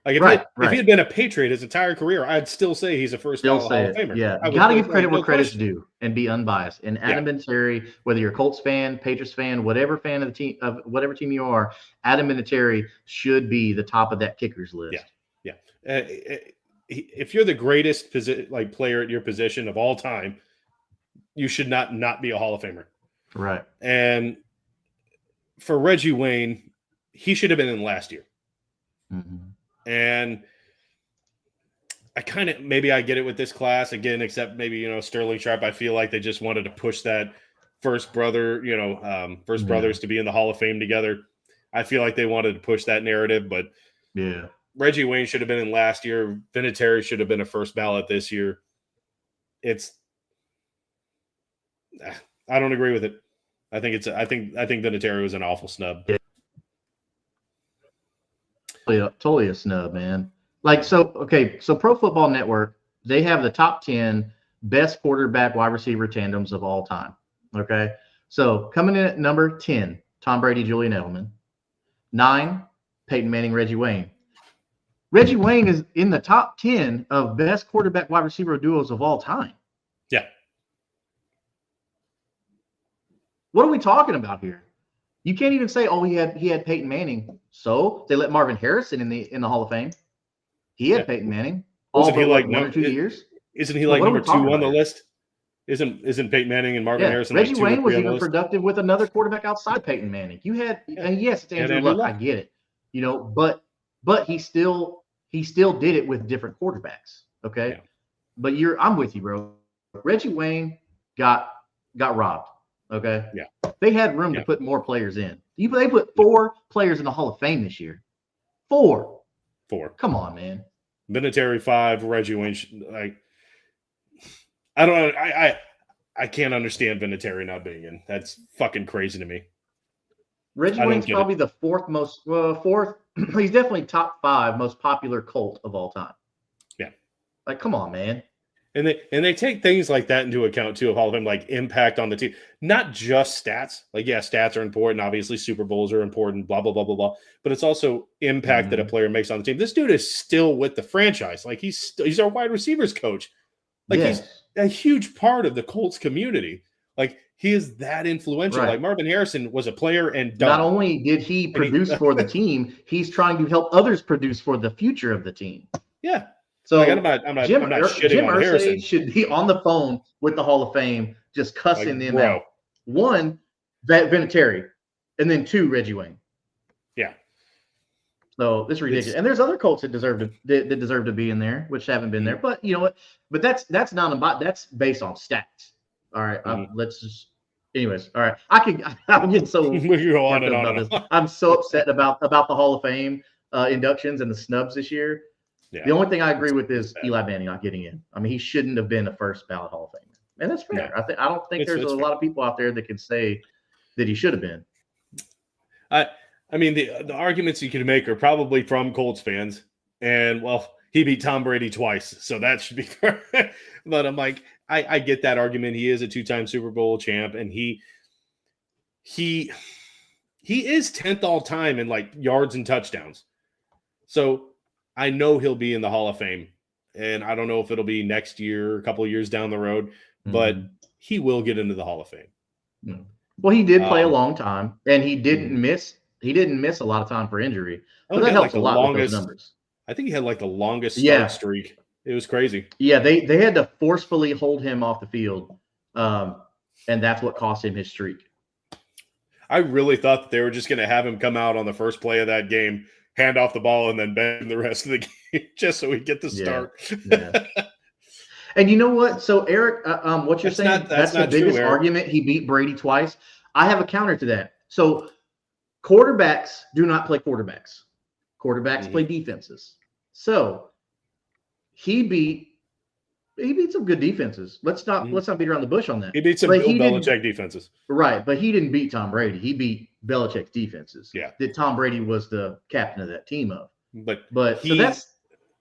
Like if he had been a Patriot his entire career, I'd still say he's a first ballot Hall of Famer. Yeah, you got to give credit where credit's due and be unbiased. And Adam Vinatieri, whether you're a Colts fan, Patriots fan, whatever fan of the team, of whatever team you are, Adam Vinatieri should be the top of that kickers list. Yeah. If you're the greatest player at your position of all time, you should not be a Hall of Famer. Right. And for Reggie Wayne, he should have been in last year. And I get it with this class again, except maybe, Sterling Sharp. I feel like they just wanted to push that first brothers to be in the Hall of Fame together. I feel like they wanted to push that narrative, but Reggie Wayne should have been in last year. Vinatieri should have been a first ballot this year. I don't agree with it. I think Vinatieri was an awful snub. Totally a snub, man. Like, so Pro Football Network, they have the top 10 best quarterback wide receiver tandems of all time. Okay. So coming in at number 10, Tom Brady, Julian Edelman. 9, Peyton Manning, Reggie Wayne. Reggie Wayne is in the top 10 of best quarterback wide receiver duos of all time. Yeah. What are we talking about here? You can't even say, oh, he had Peyton Manning. So they let Marvin Harrison in the Hall of Fame. He had Peyton Manning. Wasn't he like 1 or 2 years? Isn't he like number 2 on the list? Isn't Peyton Manning and Marvin Harrison Reggie like 2 Wayne or 3 was on the even list? productive with another quarterback outside Peyton Manning. You had, and yes, it's Andrew Luck. I get it, but he still did it with different quarterbacks. Okay, yeah. But I'm with you, bro. Reggie Wayne got robbed. Okay, yeah, they had room to put more players in. They put 4 players in the Hall of Fame this year. 4. Come on, man. Vinatieri 5, Reggie Wayne. Like, I don't know. I can't understand Vinatieri not being in. That's fucking crazy to me. Reggie Wayne's probably the fourth. He's definitely top 5 most popular Colt of all time. Yeah. Like, come on, man. And they take things like that into account too, of Hall of Fame, like impact on the team, not just stats. Like, yeah, stats are important. Obviously, Super Bowls are important. Blah blah blah blah blah. But it's also impact that a player makes on the team. This dude is still with the franchise. Like, he's our wide receivers coach. Like, he's a huge part of the Colts community. Like, he is that influential. Right. Like, Marvin Harrison was a player and done. Not only did he produce for the team, he's trying to help others produce for the future of the team. Yeah. So like, I'm not shitting Jim on Harrison. Should be on the phone with the Hall of Fame, just cussing them out. 1, Vinatieri, and then 2, Reggie Wayne. Yeah. So this is ridiculous. And there's other Colts that deserve to be in there, which haven't been there. But you know what? But that's not about. That's based on stats. All right. Let's just. Anyways, all right. I'm getting so. We go on and on. This. I'm so upset about the Hall of Fame inductions and the snubs this year. Yeah. The only thing I agree with is Eli Manning not getting in. I mean, he shouldn't have been a first ballot Hall of Famer, and that's fair. Yeah. I don't think there's a lot of people out there that can say that he should have been. I mean, the arguments you can make are probably from Colts fans, and well, he beat Tom Brady twice, so that should be fair. But I'm like, I get that argument. He is a 2-time Super Bowl champ, and he is 10th all time in like yards and touchdowns. So I know he'll be in the Hall of Fame, and I don't know if it'll be next year, a couple of years down the road, but he will get into the Hall of Fame. Mm-hmm. Well, he did play a long time, and he didn't miss. He didn't miss a lot of time for injury. So that helps a lot with those numbers. I think he had like the longest start streak. It was crazy. Yeah, they had to forcefully hold him off the field, and that's what cost him his streak. I really thought that they were just going to have him come out on the first play of that game, hand off the ball, and then bend the rest of the game just so we get the start. Yeah. And you know what? So, Eric, what you're saying, that's the biggest argument. He beat Brady twice. I have a counter to that. So, quarterbacks do not play quarterbacks. Quarterbacks play defenses. So, he beat some good defenses. Let's not beat around the bush on that. He beat some Bill Belichick defenses. Right, but he didn't beat Tom Brady. He beat Belichick's defenses. Yeah. That Tom Brady was the captain of that team of. But so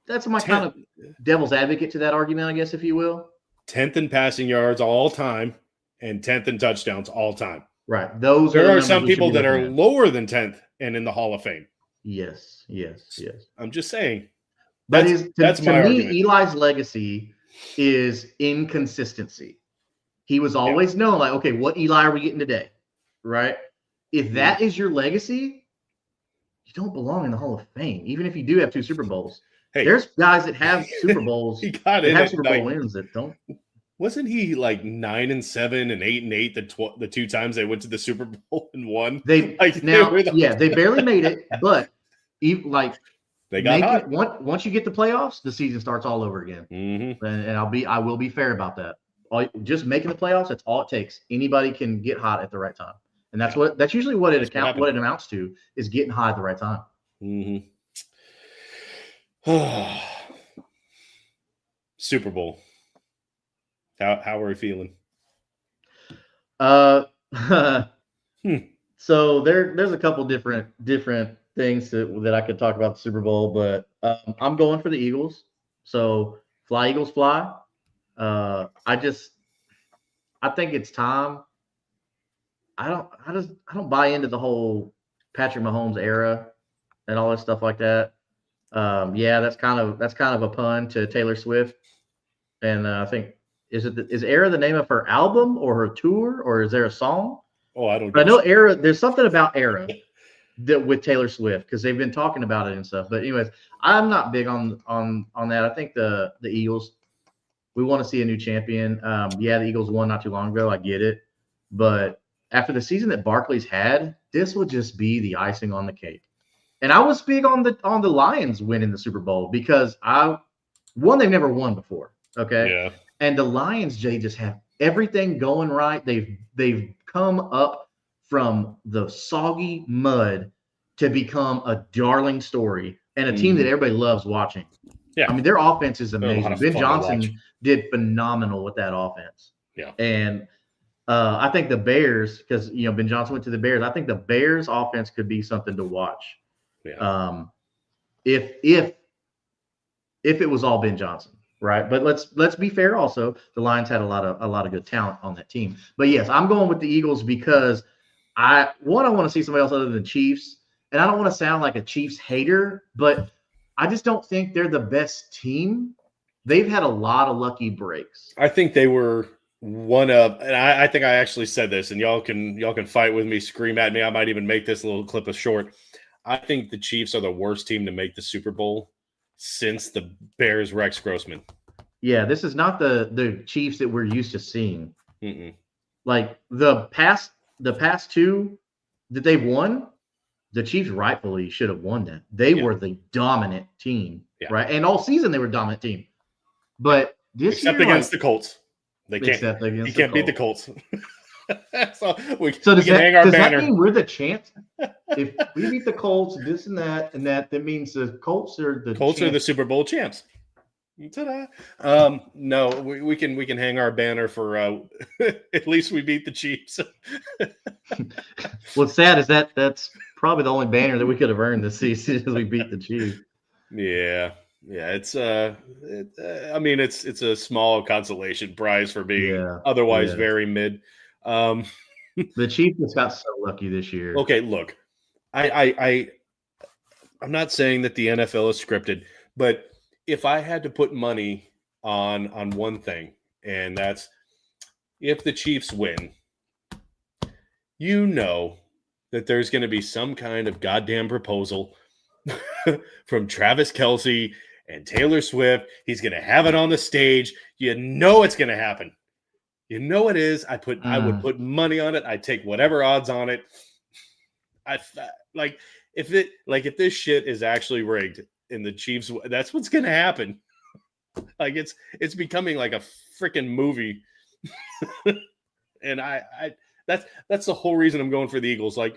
that's my kind of devil's advocate to that argument, I guess, if you will. 10th in passing yards all time and 10th in touchdowns all time. Right. There are some people that are lower than 10th and in the Hall of Fame. Yes. I'm just saying. That's my argument. Eli's legacy is inconsistency. He was always known like, okay, what Eli are we getting today? Right? If that is your legacy, you don't belong in the Hall of Fame, even if you do have 2 Super Bowls. Hey, there's guys that have Super Bowls. He got in have Super Bowl wins that don't. Wasn't he like 9-7 and 8-8 the 2 times they went to the Super Bowl and won? They barely made it, but they got hot. Once you get the playoffs, the season starts all over again. Mm-hmm. And I will be fair about that. Just making the playoffs, that's all it takes. Anybody can get hot at the right time, and that's usually what it amounts to is getting hot at the right time. Mm-hmm. Super Bowl. How are we feeling? So there's a couple different things that I could talk about the Super Bowl, but I'm going for the Eagles. So fly Eagles fly. I think it's time. I don't buy into the whole Patrick Mahomes era and all that stuff like that. Yeah, that's kind of a pun to Taylor Swift, and I think is era the name of her album or her tour, or is there a song? Oh, I don't. But I know era. There's something about era that with Taylor Swift because they've been talking about it and stuff. But anyways, I'm not big on that. I think the Eagles. We want to see a new champion. Yeah, the Eagles won not too long ago. I get it, but after the season that Barkley's had, this would just be the icing on the cake. And I was big on the Lions winning the Super Bowl because they've never won before. Okay. Yeah. And the Lions, Jay, just have everything going right. They've come up from the soggy mud to become a darling story and a team that everybody loves watching. Yeah. I mean, their offense is amazing. Ben fun Johnson did phenomenal with that offense. Yeah. And I think the Bears, because Ben Johnson went to the Bears, I think the Bears offense could be something to watch. Yeah. If it was all Ben Johnson, right? But let's be fair. Also, the Lions had a lot of good talent on that team. But yes, I'm going with the Eagles because I want to see somebody else other than Chiefs, and I don't want to sound like a Chiefs hater, but I just don't think they're the best team. They've had a lot of lucky breaks. I think they were one of, and I think I actually said this, and y'all can fight with me, scream at me. I might even make this little clip of short. I think the Chiefs are the worst team to make the Super Bowl since the Bears Rex Grossman. Yeah, this is not the Chiefs that we're used to seeing. Mm-mm. Like the past two that they've won, the Chiefs rightfully should have won that. They were the dominant team, right? And all season they were a dominant team. But this except year, against the Colts, they can't. You can't beat the Colts. So we can hang our banner. That mean we're the champs? If we beat the Colts, this and that means the Colts are the Super Bowl champs. Ta-da. No, we can hang our banner for at least we beat the Chiefs. What's sad is that's probably the only banner that we could have earned this season is we beat the Chiefs. Yeah. It's I mean it's a small consolation prize for being otherwise very mid. The Chiefs just got so lucky this year. Okay, look, I'm not saying that the NFL is scripted, but if I had to put money on one thing, and that's if the Chiefs win, that there's going to be some kind of goddamn proposal from Travis Kelce and Taylor Swift. He's going to have it on the stage. It's going to happen. It is. I would put money on it. I'd take whatever odds on it. If this shit is actually rigged in the Chiefs, that's what's going to happen. Like it's becoming like a freaking movie. And that's the whole reason I'm going for the Eagles. Like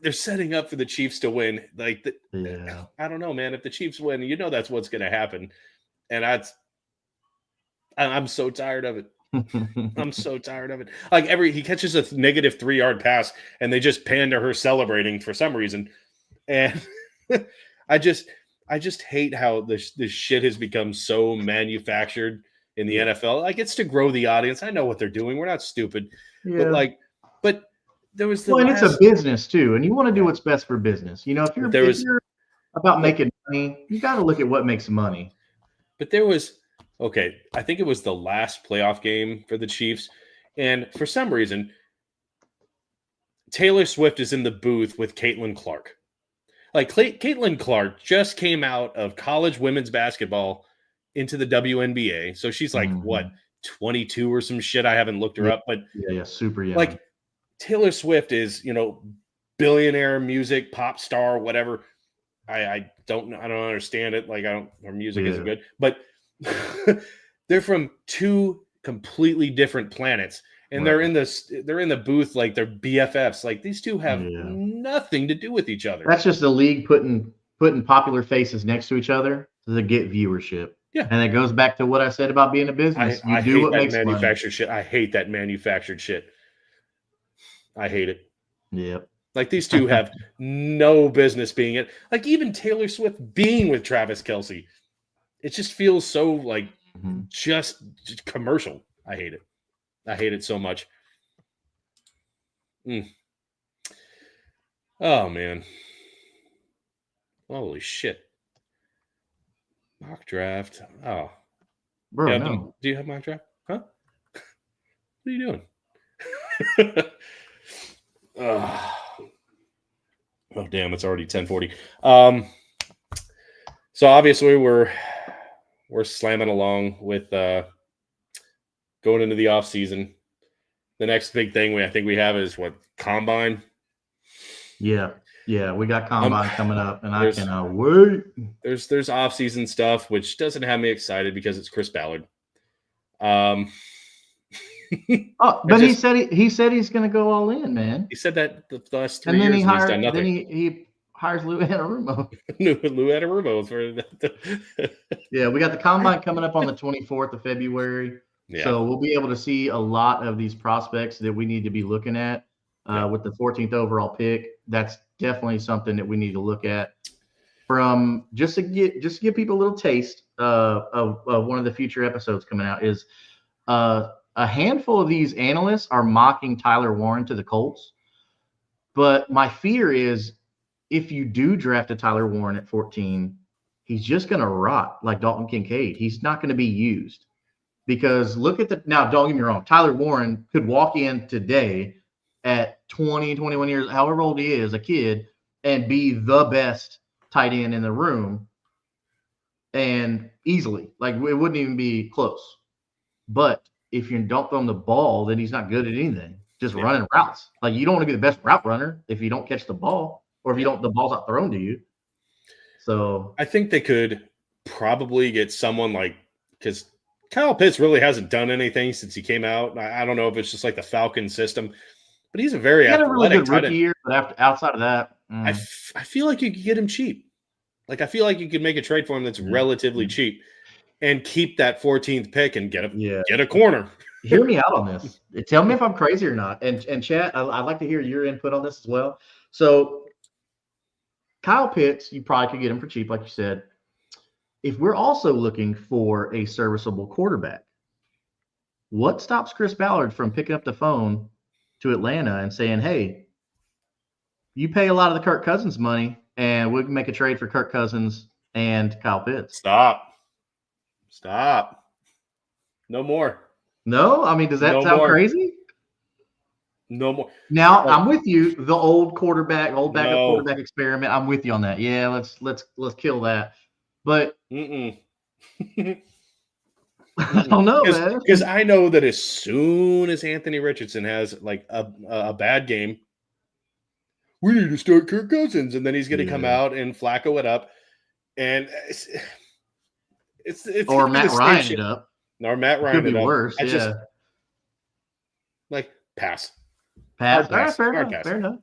they're setting up for the Chiefs to win. I don't know, man. If the Chiefs win, that's what's going to happen. And I'm so tired of it. I'm so tired of it. Like he catches a negative 3-yard pass and they just pan to her celebrating for some reason. And I just hate how this shit has become so manufactured in the NFL. Like it's to grow the audience. I know what they're doing. We're not stupid. Yeah. But there was and it's a business too, and you want to do what's best for business. If you're about making money, you got to look at what makes money. But there was I think it was the last playoff game for the Chiefs, and for some reason, Taylor Swift is in the booth with Caitlin Clark. Like Caitlin Clark just came out of college women's basketball into the WNBA, so she's like what 22 or some shit. I haven't looked her up, but super young. Like Taylor Swift is billionaire music pop star whatever. I don't understand it. Like her music isn't good, but they're from two completely different planets, and they're in the booth like they're BFFs. Like these two have nothing to do with each other. That's just the league putting popular faces next to each other to get viewership. Yeah, and it goes back to what I said about being a business. I do what makes manufactured money. Shit. I hate that manufactured shit. I hate it. Yep. Like, these two have no business being it. Like, even Taylor Swift being with Travis Kelce, it just feels so like just commercial. I hate it. I hate it so much. Oh, man. Holy shit. Mock draft. Oh. Bro, no. Do you have mock draft? Huh? What are you doing? Oh, damn, it's already 10:40. So obviously we're slamming along with going into the off season. The next big thing I think we have is what, combine. Yeah, we got combine coming up, and I cannot wait. There's off season stuff which doesn't have me excited because it's Chris Ballard. But he said he's going to go all in, man. He said that the last 3 years, and he's done nothing. Then he hires Lou Anarumo. Lou Anarumo for Yeah, we got the combine coming up on the 24th of February. Yeah. So we'll be able to see a lot of these prospects that we need to be looking at with the 14th overall pick. That's definitely something that we need to look at. From just to give people a little taste of one of the future episodes coming out is a handful of these analysts are mocking Tyler Warren to the Colts. But my fear is if you do draft a Tyler Warren at 14, he's just going to rot like Dalton Kincaid. He's not going to be used. Because now, don't get me wrong, Tyler Warren could walk in today at 20, 21 years, however old he is, a kid, and be the best tight end in the room, and easily. Like, it wouldn't even be close. But if you don't throw him the ball, then he's not good at anything. Just running routes. Like, you don't want to be the best route runner if you don't catch the ball, or if the ball's not thrown to you. So I think they could probably get someone like, because Kyle Pitts really hasn't done anything since he came out. I don't know if it's just like the Falcon system, but he's a very athletic. He had a really good rookie year, but outside of that, I feel like you could get him cheap. Like, I feel like you could make a trade for him that's relatively cheap and keep that 14th pick and get a corner. Hear me out on this. Tell me if I'm crazy or not. And chat, I'd like to hear your input on this as well. So Kyle Pitts, you probably could get him for cheap, like you said. If we're also looking for a serviceable quarterback, what stops Chris Ballard from picking up the phone to Atlanta and saying, hey, you pay a lot of the Kirk Cousins money, and we can make a trade for Kirk Cousins and Kyle Pitts? Stop. No more. No? I mean, does that sound crazy? No more. Now, I'm with you. The old backup quarterback experiment. I'm with you on that. Yeah, let's kill that. But I don't know, man. Because I know that as soon as Anthony Richardson has like a bad game, we need to start Kirk Cousins, and then he's going to come out and Flacco it up, and it's or Matt Ryan it up, or Matt Ryan it up. Worse. Just like pass. Fair enough.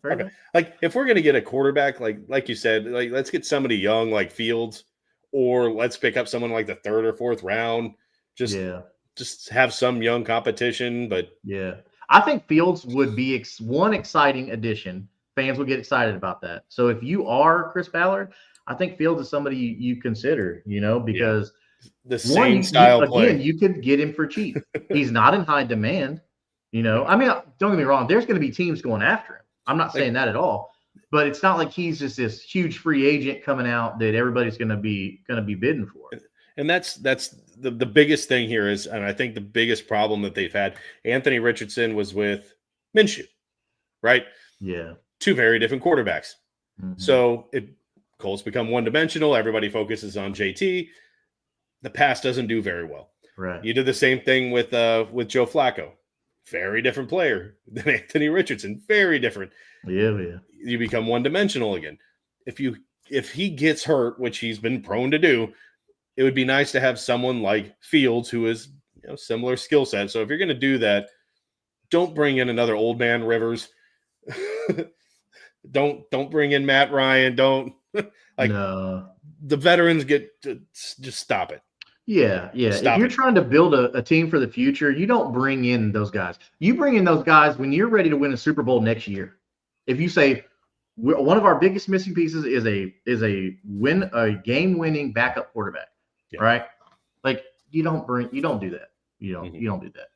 Like, if we're going to get a quarterback, like you said, like, let's get somebody young like Fields. Or let's pick up someone like the 3rd or 4th round. Just have some young competition. But I think Fields would be one exciting addition. Fans would get excited about that. So if you are Chris Ballard, I think Fields is somebody you consider. Because the same style play. Again, you could get him for cheap. He's not in high demand. I mean, don't get me wrong. There's going to be teams going after him. I'm not saying that at all. But it's not like he's just this huge free agent coming out that everybody's going to be bidding for. And that's the biggest thing here is, and I think the biggest problem that they've had, Anthony Richardson was with Minshew, right? Yeah. 2 very different quarterbacks. Mm-hmm. So Colts become one-dimensional. Everybody focuses on JT. The pass doesn't do very well. Right. You did the same thing with Joe Flacco. Very different player than Anthony Richardson. Very different. Yeah. You become one-dimensional again. If he gets hurt, which he's been prone to do, it would be nice to have someone like Fields who is similar skill set. So if you're going to do that, don't bring in another old man Rivers. don't bring in Matt Ryan. Don't the veterans just stop it. Yeah. If Stop you're it. trying to build a team for the future, you don't bring in those guys. You bring in those guys when you're ready to win a Super Bowl next year. If you say one of our biggest missing pieces is a game winning backup quarterback, Yeah. right? Like you don't do that. You Mhm. don't do that.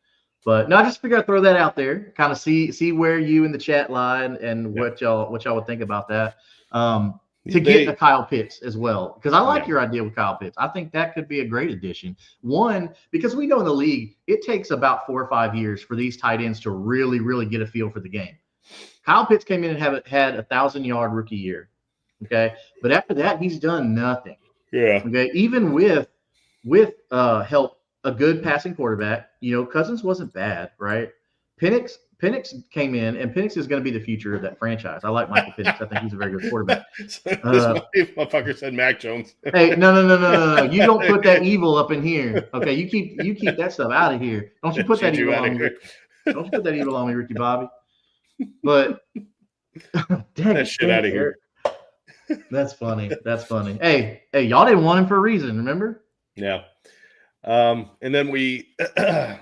But no, I just figured I'd throw that out there, kind of see where you in the chat line and Yeah. what y'all would think about that. To They- get the Kyle Pitts as well, because I like Yeah. your idea with Kyle Pitts. I think that could be a great addition. One, because we know in the league it takes about 4 or 5 years for these tight ends to really, really get a feel for the game. Kyle Pitts came in and had 1,000-yard rookie year. Okay, but after that he's done nothing. Yeah. Okay, even with help, a good passing quarterback. Cousins wasn't bad, right? Penix came in, and Penix is going to be the future of that franchise. I like Michael Penix. I think he's a very good quarterback. This motherfucker said Mac Jones. Hey, no. You don't put that evil up in here. Okay, you keep that stuff out of here. Don't you put that evil on me. Don't you put that evil on me, Ricky Bobby. But dang, that shit out of here. That's funny. Hey, y'all didn't want him for a reason, remember? Yeah. And then we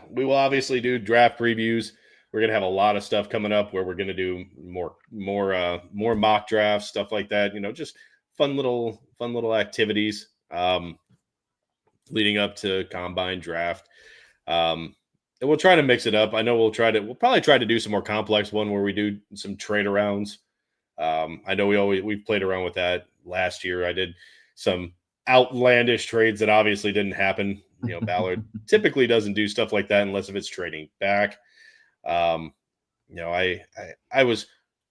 will obviously do draft previews. We're gonna have a lot of stuff coming up where we're gonna do more mock drafts, stuff like that. Just fun little activities leading up to combine draft. And we'll try to mix it up. I know we'll probably try to do some more complex one where we do some trade arounds. I know we've played around with that last year. I did some outlandish trades that obviously didn't happen. Ballard typically doesn't do stuff like that unless if it's trading back. I was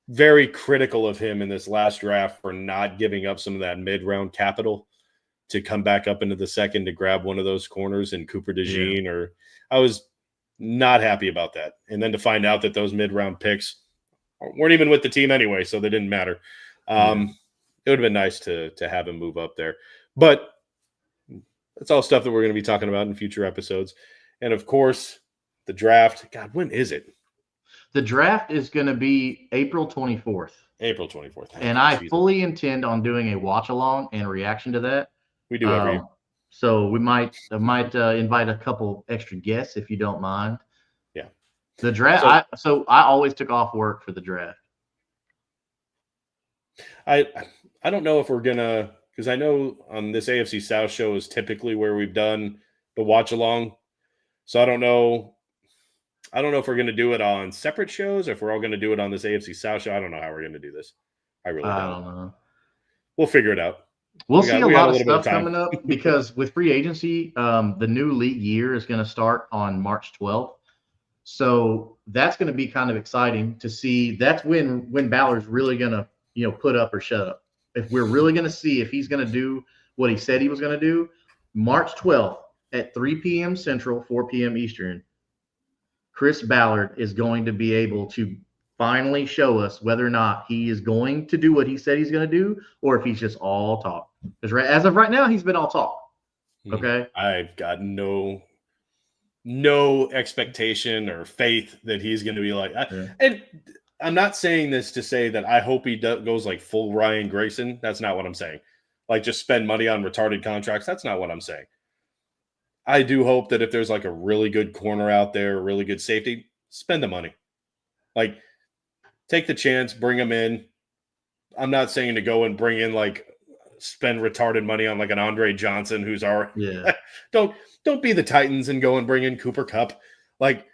very critical of him in this last draft for not giving up some of that mid-round capital to come back up into the second to grab one of those corners in Cooper DeJean, or I was not happy about that. And then to find out that those mid-round picks weren't even with the team anyway, so they didn't matter. It would have been nice to have him move up there. But that's all stuff that we're going to be talking about in future episodes. And, of course, the draft. God, when is it? The draft is going to be April 24th. April 24th. And I fully intend on doing a watch-along and reaction to that. We do every year. So we might invite a couple extra guests if you don't mind. Yeah. The draft. So I always took off work for the draft. I don't know if we're gonna, because I know on this AFC South show is typically where we've done the watch along. So I don't know if we're gonna do it on separate shows or if we're all gonna do it on this AFC South show. I don't know how we're gonna do this. I really don't know. We'll figure it out. We'll see a lot of stuff coming up because with free agency, the new league year is going to start on March 12th. So that's going to be kind of exciting to see. That's when Ballard's really going to, put up or shut up. If we're really going to see if he's going to do what he said he was going to do, March 12th at 3 p.m. Central, 4 p.m. Eastern, Chris Ballard is going to be able to finally show us whether or not he is going to do what he said he's going to do, or if he's just all talk. Because as of right now, he's been all talk. Okay, I've got no expectation or faith that he's going to be like. And I'm not saying this to say that I hope he goes like full Ryan Grayson. That's not what I'm saying. Like just spend money on retarded contracts. That's not what I'm saying. I do hope that if there's like a really good corner out there, a really good safety, spend the money. Like, take the chance, bring him in. I'm not saying to go and bring in spend retarded money on like an Andre Johnson who's already don't be the Titans and go and bring in Cooper Kupp. Like,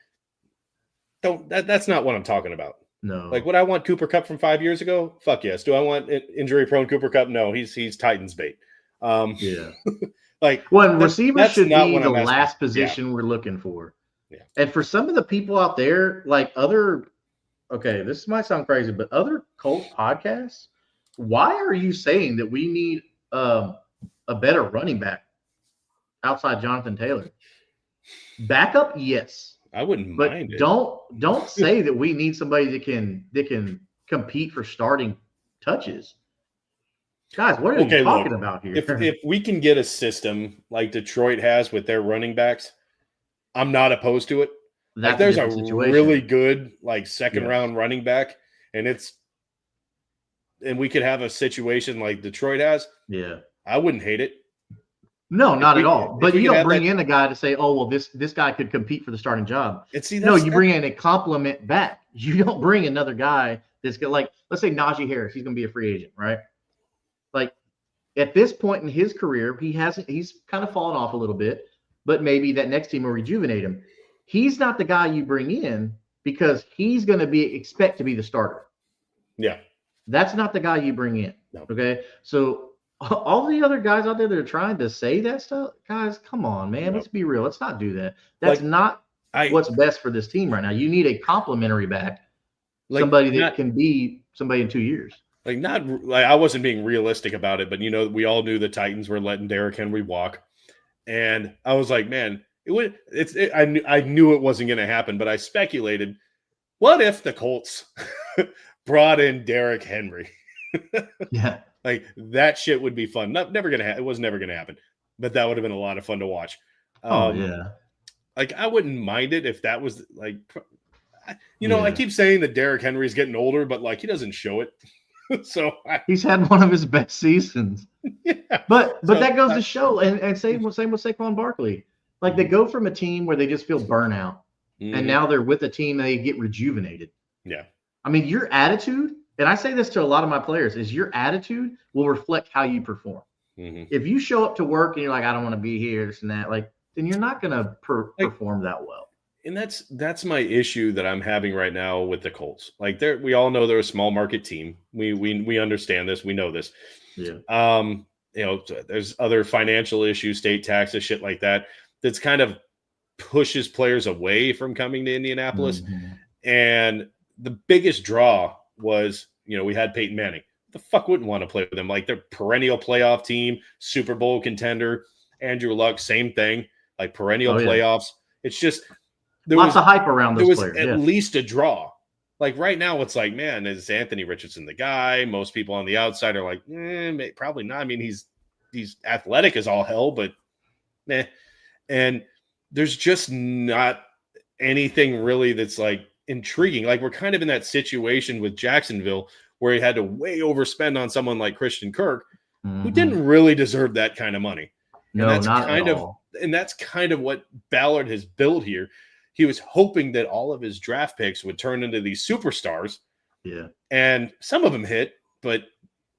that's not what I'm talking about. No. Like, would I want Cooper Kupp from 5 years ago? Fuck yes. Do I want injury prone Cooper Kupp? No, he's Titans bait. Receiver should be the last position we're looking for. Yeah. And for some of the people out there, this might sound crazy, but other Colts podcasts, why are you saying that we need a better running back outside Jonathan Taylor? Backup, yes. I wouldn't mind it. Don't say that we need somebody that can compete for starting touches. Guys, what are you talking about here? If we can get a system like Detroit has with their running backs, I'm not opposed to it. There's a really good second round running back, and we could have a situation like Detroit has. Yeah, I wouldn't hate it. No, not at all. But you don't bring that, in a guy to say, oh, well, this guy could compete for the starting job. and see, No, you bring in a compliment back. You don't bring another guy that's going to, like, let's say Najee Harris, he's going to be a free agent, right? Like, at this point in his career, he's kind of fallen off a little bit, but maybe that next team will rejuvenate him. He's not the guy you bring in because he's going to expect to be the starter. Yeah. That's not the guy you bring in. No. Okay. So all the other guys out there that are trying to say that stuff, guys, come on, man. No. Let's be real. Let's not do that. That's not what's best for this team right now. You need a complimentary back, somebody that can be somebody in 2 years. I wasn't being realistic about it, but we all knew the Titans were letting Derrick Henry walk, and I was like, man, I knew it wasn't going to happen, but I speculated, what if the Colts brought in Derrick Henry? Yeah, like that shit would be fun. It was never gonna happen, but that would have been a lot of fun to watch. Yeah. Like I wouldn't mind it if that was like, I keep saying that Derrick Henry's getting older, but like he doesn't show it. So he's had one of his best seasons. Yeah. But that goes to show, and same with Saquon Barkley. Like they go from a team where they just feel burnout, and now they're with a team and they get rejuvenated. Yeah. I mean, your attitude, and I say this to a lot of my players, is your attitude will reflect how you perform. If you show up to work and you're like, I don't want to be here, this and that, like, then you're not going to perform that well. And that's my issue that I'm having right now with the Colts. Like we all know they're a small market team. We understand this. We know this. Yeah. There's other financial issues, state taxes, shit like that. That's kind of pushes players away from coming to Indianapolis. And the biggest draw was, we had Peyton Manning. The fuck wouldn't want to play with him? Like they're perennial playoff team, Super Bowl contender. Andrew Luck, same thing, like perennial playoffs. It's just lots of hype around those players. At least a draw. Like right now, it's like, man, is Anthony Richardson the guy? Most people on the outside are like, probably not. I mean, he's athletic as all hell, but and there's just not anything really that's like intriguing. Like we're kind of in that situation with Jacksonville where he had to way overspend on someone like Christian Kirk, who didn't really deserve that kind of money. No, and that's not kind at of all. And that's kind of what Ballard has built here. He was hoping that all of his draft picks would turn into these superstars. Yeah. And some of them hit, but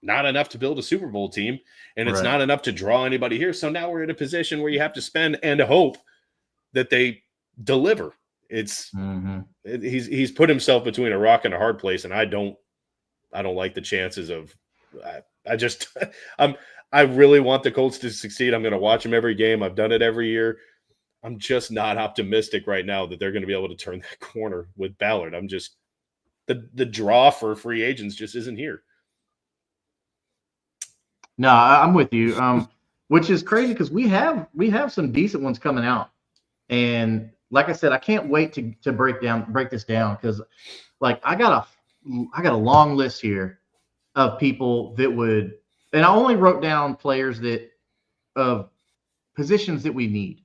not enough to build a Super Bowl team. And it's not enough to draw anybody here. So now we're in a position where you have to spend and hope that they deliver. It's he's put himself between a rock and a hard place. And I don't like the chances of, I really want the Colts to succeed. I'm going to watch them every game. I've done it every year. I'm just not optimistic right now that they're going to be able to turn that corner with Ballard. I'm just the draw for free agents just isn't here. No, I'm with you. Which is crazy because we have some decent ones coming out, and like I said, I can't wait to break this down because, like, I got a long list here of people that would, and I only wrote down players of positions that we need.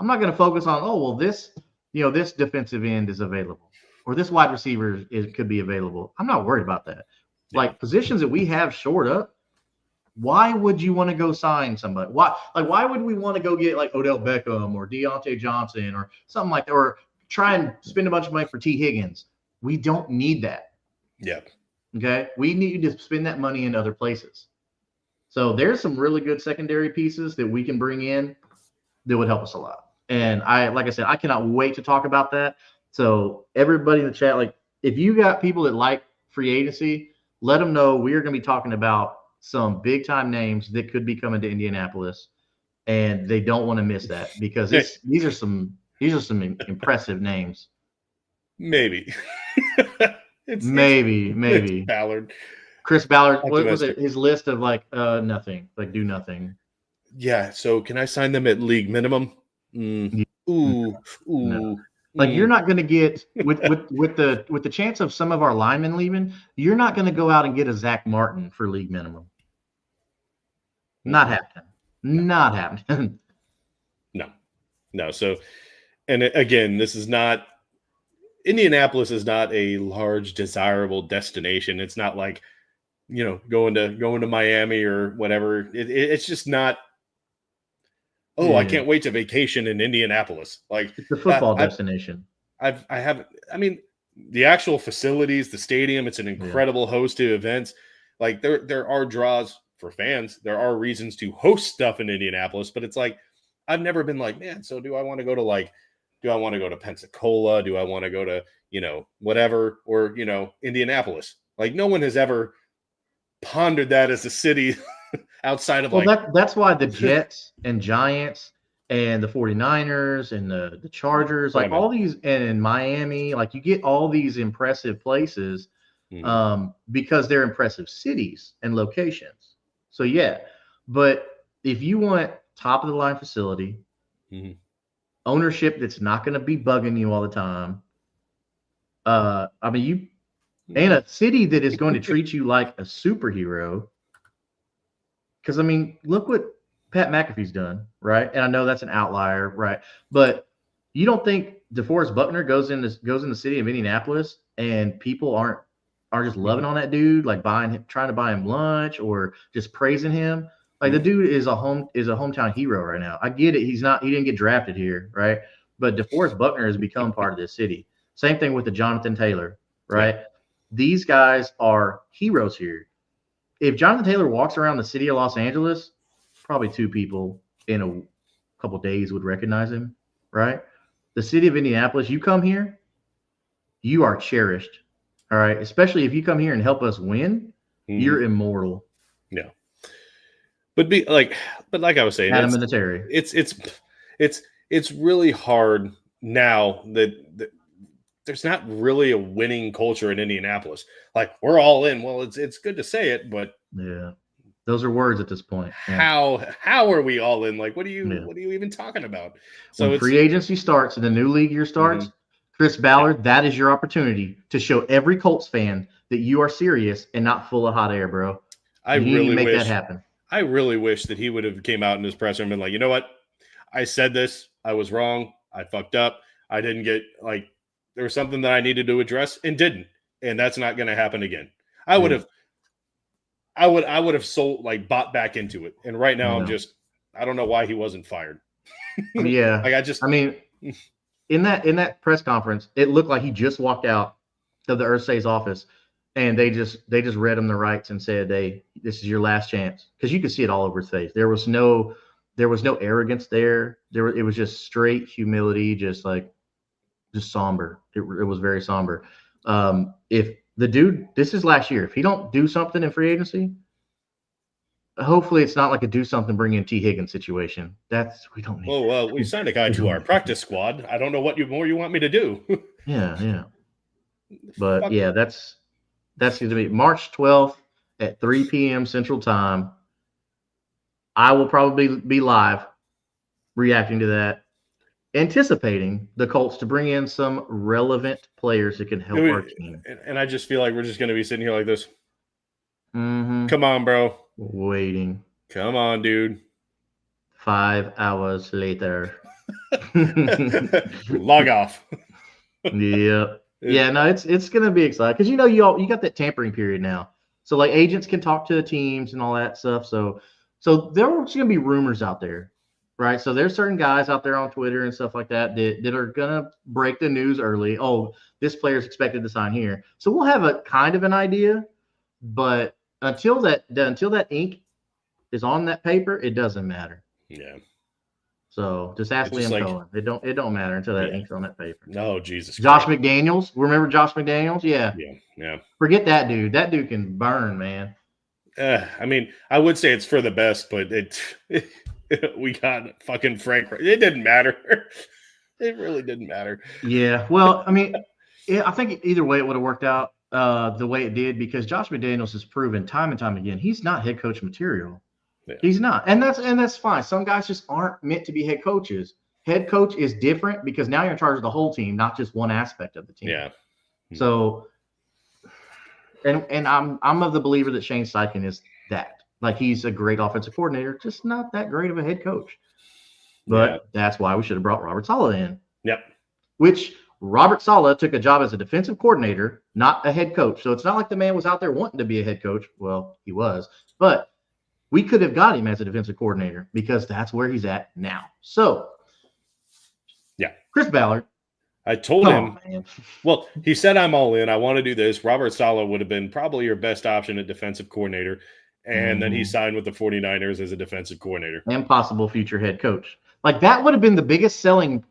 I'm not going to focus on, this defensive end is available or this wide receiver could be available. I'm not worried about that. Yeah. Like positions that we have shored up. Why would you want to go sign somebody? Why would we want to go get like Odell Beckham or Deontay Johnson or something like that, or try and spend a bunch of money for T. Higgins? We don't need that. Yeah. Okay. We need to spend that money in other places. So there's some really good secondary pieces that we can bring in that would help us a lot. And like I said, I cannot wait to talk about that. So everybody in the chat, like if you got people that like free agency, let them know we are going to be talking about some big time names that could be coming to Indianapolis, and they don't want to miss that because these are some impressive names. Maybe. Maybe. It's Ballard. Chris Ballard, what was it? His list of like nothing, like do nothing. Yeah. So can I sign them at league minimum? Ooh. No. Like you're not going to get with the chance of some of our linemen leaving, you're not going to go out and get a Zach Martin for league minimum. Not happening. Not happening. No. So, and again, this is not Indianapolis is not a large desirable destination. It's not like, going to Miami or whatever. It's just not. oh, I can't wait to vacation in Indianapolis. Like it's the football destination. I mean, the actual facilities, the stadium, it's an incredible host to events. Like there are draws for fans. There are reasons to host stuff in Indianapolis, but it's like, I've never been like, man, so do I want to go to Pensacola? Do I want to go to, whatever, or, Indianapolis? Like no one has ever pondered that as a city outside of that's why the Jets and Giants and the 49ers and the Chargers, like all these, and in Miami, like you get all these impressive places because they're impressive cities and locations. So yeah, but if you want top of the line facility, ownership that's not going to be bugging you all the time, I mean, and a city that is going to treat you like a superhero. Because I mean, look what Pat McAfee's done, right? And I know that's an outlier, right? But you don't think DeForest Buckner goes in the city of Indianapolis and people aren't just loving on that dude, like trying to buy him lunch or just praising him? Like the dude is a hometown hero right now. I get it. He didn't get drafted here, right? But DeForest Buckner has become part of this city. Same thing with the Jonathan Taylor, right? Yeah. These guys are heroes here. If Jonathan Taylor walks around the city of Los Angeles, probably 2 people in a couple days would recognize him, right? The city of Indianapolis, you come here, you are cherished, all right? Especially if you come here and help us win, you're immortal. Yeah. But like I was saying, Adam Vinatieri. It's really hard now that there's not really a winning culture in Indianapolis. Like we're all in. Well, it's good to say it, but yeah, those are words at this point. Yeah. How are we all in? Like, what are you even talking about? So when free agency starts and the new league year starts, Chris Ballard, that is your opportunity to show every Colts fan that you are serious and not full of hot air, bro. You need to make that happen. I really wish that he would have came out in his presser and been like, you know what? I said this. I was wrong. I fucked up. I didn't get there was something that I needed to address and didn't. And that's not going to happen again. I would have bought back into it. And right now I don't know why he wasn't fired. Yeah. In that press conference, it looked like he just walked out of the Irsay's office and they just read him the rights and said, this is your last chance. Because you could see it all over his face. There was no arrogance there. It was just straight humility, just somber. It was very somber. If the dude, this is last year, if he don't do something in free agency, hopefully it's not like a do something, bring in T. Higgins situation. We don't need. Well, we signed a guy to our practice squad. I don't know what more you want me to do. Yeah. But yeah, that's going to be March 12th at 3 p.m. Central Time. I will probably be live reacting to that, anticipating the Colts to bring in some relevant players that can help our team. And I just feel like we're just going to be sitting here like this. Come on, bro. Waiting. Come on, dude. 5 hours later. Log off. Yeah. Yeah, no, it's going to be exciting because you got that tampering period now. So like agents can talk to the teams and all that stuff. So there's going to be rumors out there, right? So there's certain guys out there on Twitter and stuff like that are going to break the news early. Oh, this player's expected to sign here. So we'll have a kind of an idea, but until that ink is on that paper, it doesn't matter. Yeah. So just ask Liam Cohen. It don't matter until that ink's on that paper. No, Jesus. Josh McDaniels. Remember Josh McDaniels? Yeah. Yeah. Forget that dude. That dude can burn, man. I would say it's for the best, but we got fucking Frank. It didn't matter. It really didn't matter. Yeah. Well, I think either way it would have worked out the way it did because Josh McDaniels has proven time and time again he's not head coach material. Yeah. He's not, and that's fine. Some guys just aren't meant to be head coaches. Head coach is different because now you're in charge of the whole team, not just one aspect of the team. Yeah. So. And I'm of the believer that Shane Steichen is that. Like he's a great offensive coordinator, just not that great of a head coach. But that's why we should have brought Robert Saleh in. Yep. Which Robert Saleh took a job as a defensive coordinator, not a head coach. So it's not like the man was out there wanting to be a head coach. Well, he was. But we could have got him as a defensive coordinator because that's where he's at now. So, yeah, Chris Ballard. I told him, well, he said, I'm all in. I want to do this. Robert Saleh would have been probably your best option at defensive coordinator. And then he signed with the 49ers as a defensive coordinator. And possible future head coach. Like that would have been the biggest selling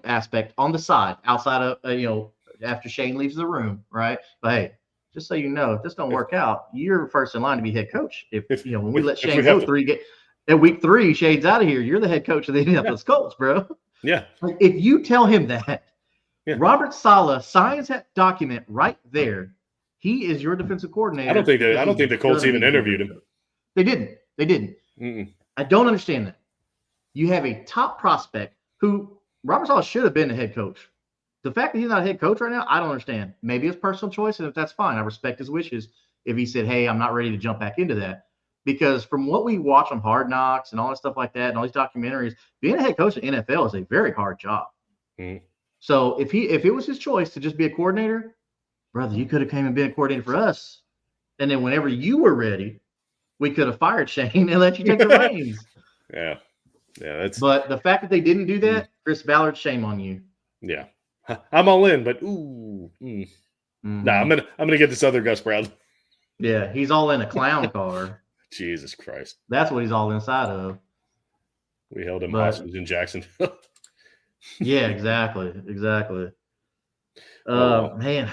aspect on the side outside of, after Shane leaves the room, right? But hey, just so you know, if this don't work out, you're first in line to be head coach. When we let Shane go at week 3, Shane's out of here. You're the head coach of the Indianapolis Colts, bro. Yeah. Like, if you tell him that, Robert Saleh signs that document right there. He is your defensive coordinator. I don't think the Colts even interviewed him. They didn't. Mm-mm. I don't understand that. You have a top prospect who Robert Saleh should have been the head coach. The fact that he's not a head coach right now, I don't understand. Maybe it's personal choice, and if that's fine, I respect his wishes. If he said, hey, I'm not ready to jump back into that. Because from what we watch on Hard Knocks and all that stuff like that and all these documentaries, being a head coach in the NFL is a very hard job. Mm-hmm. So if it was his choice to just be a coordinator, brother, you could have came and been a coordinator for us. And then whenever you were ready, we could have fired Shane and let you take the reins. Yeah. But the fact that they didn't do that, Chris Ballard, shame on you. Yeah. I'm all in, but Nah, I'm gonna get this other Gus Brown. Yeah, he's all in a clown car. Jesus Christ. That's what he's all inside of. We held him hostage in Jacksonville. Yeah, exactly. Man,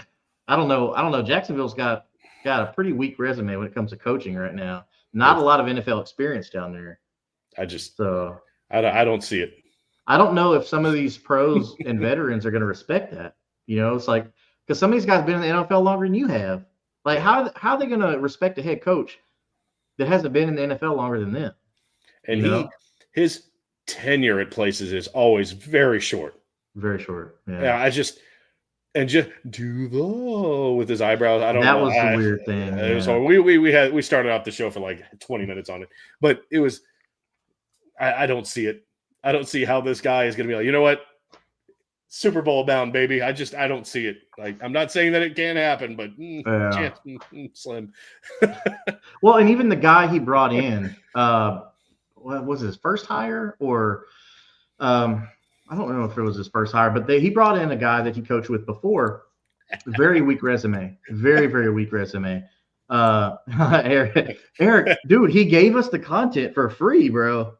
I don't know. Jacksonville's got a pretty weak resume when it comes to coaching right now. Not a lot of NFL experience down there. I don't see it. I don't know if some of these pros and veterans are going to respect that. It's like, because some of these guys have been in the NFL longer than you have. Like, how are they going to respect a head coach that hasn't been in the NFL longer than them? And his tenure at places is always very short. Very short. Yeah. Just do the with his eyebrows. I don't know. That was the weird thing. It was hard. We started off the show for like 20 minutes on it, but it was. I don't see it. I don't see how this guy is going to be like, you know what? Super Bowl bound, baby. I don't see it. Like, I'm not saying that it can't happen, but chance slim. Well, and even the guy he brought in, what was his first hire or I don't know if it was his first hire, but he brought in a guy that he coached with before. Very weak resume. Very, very weak resume. Eric, dude, he gave us the content for free, bro.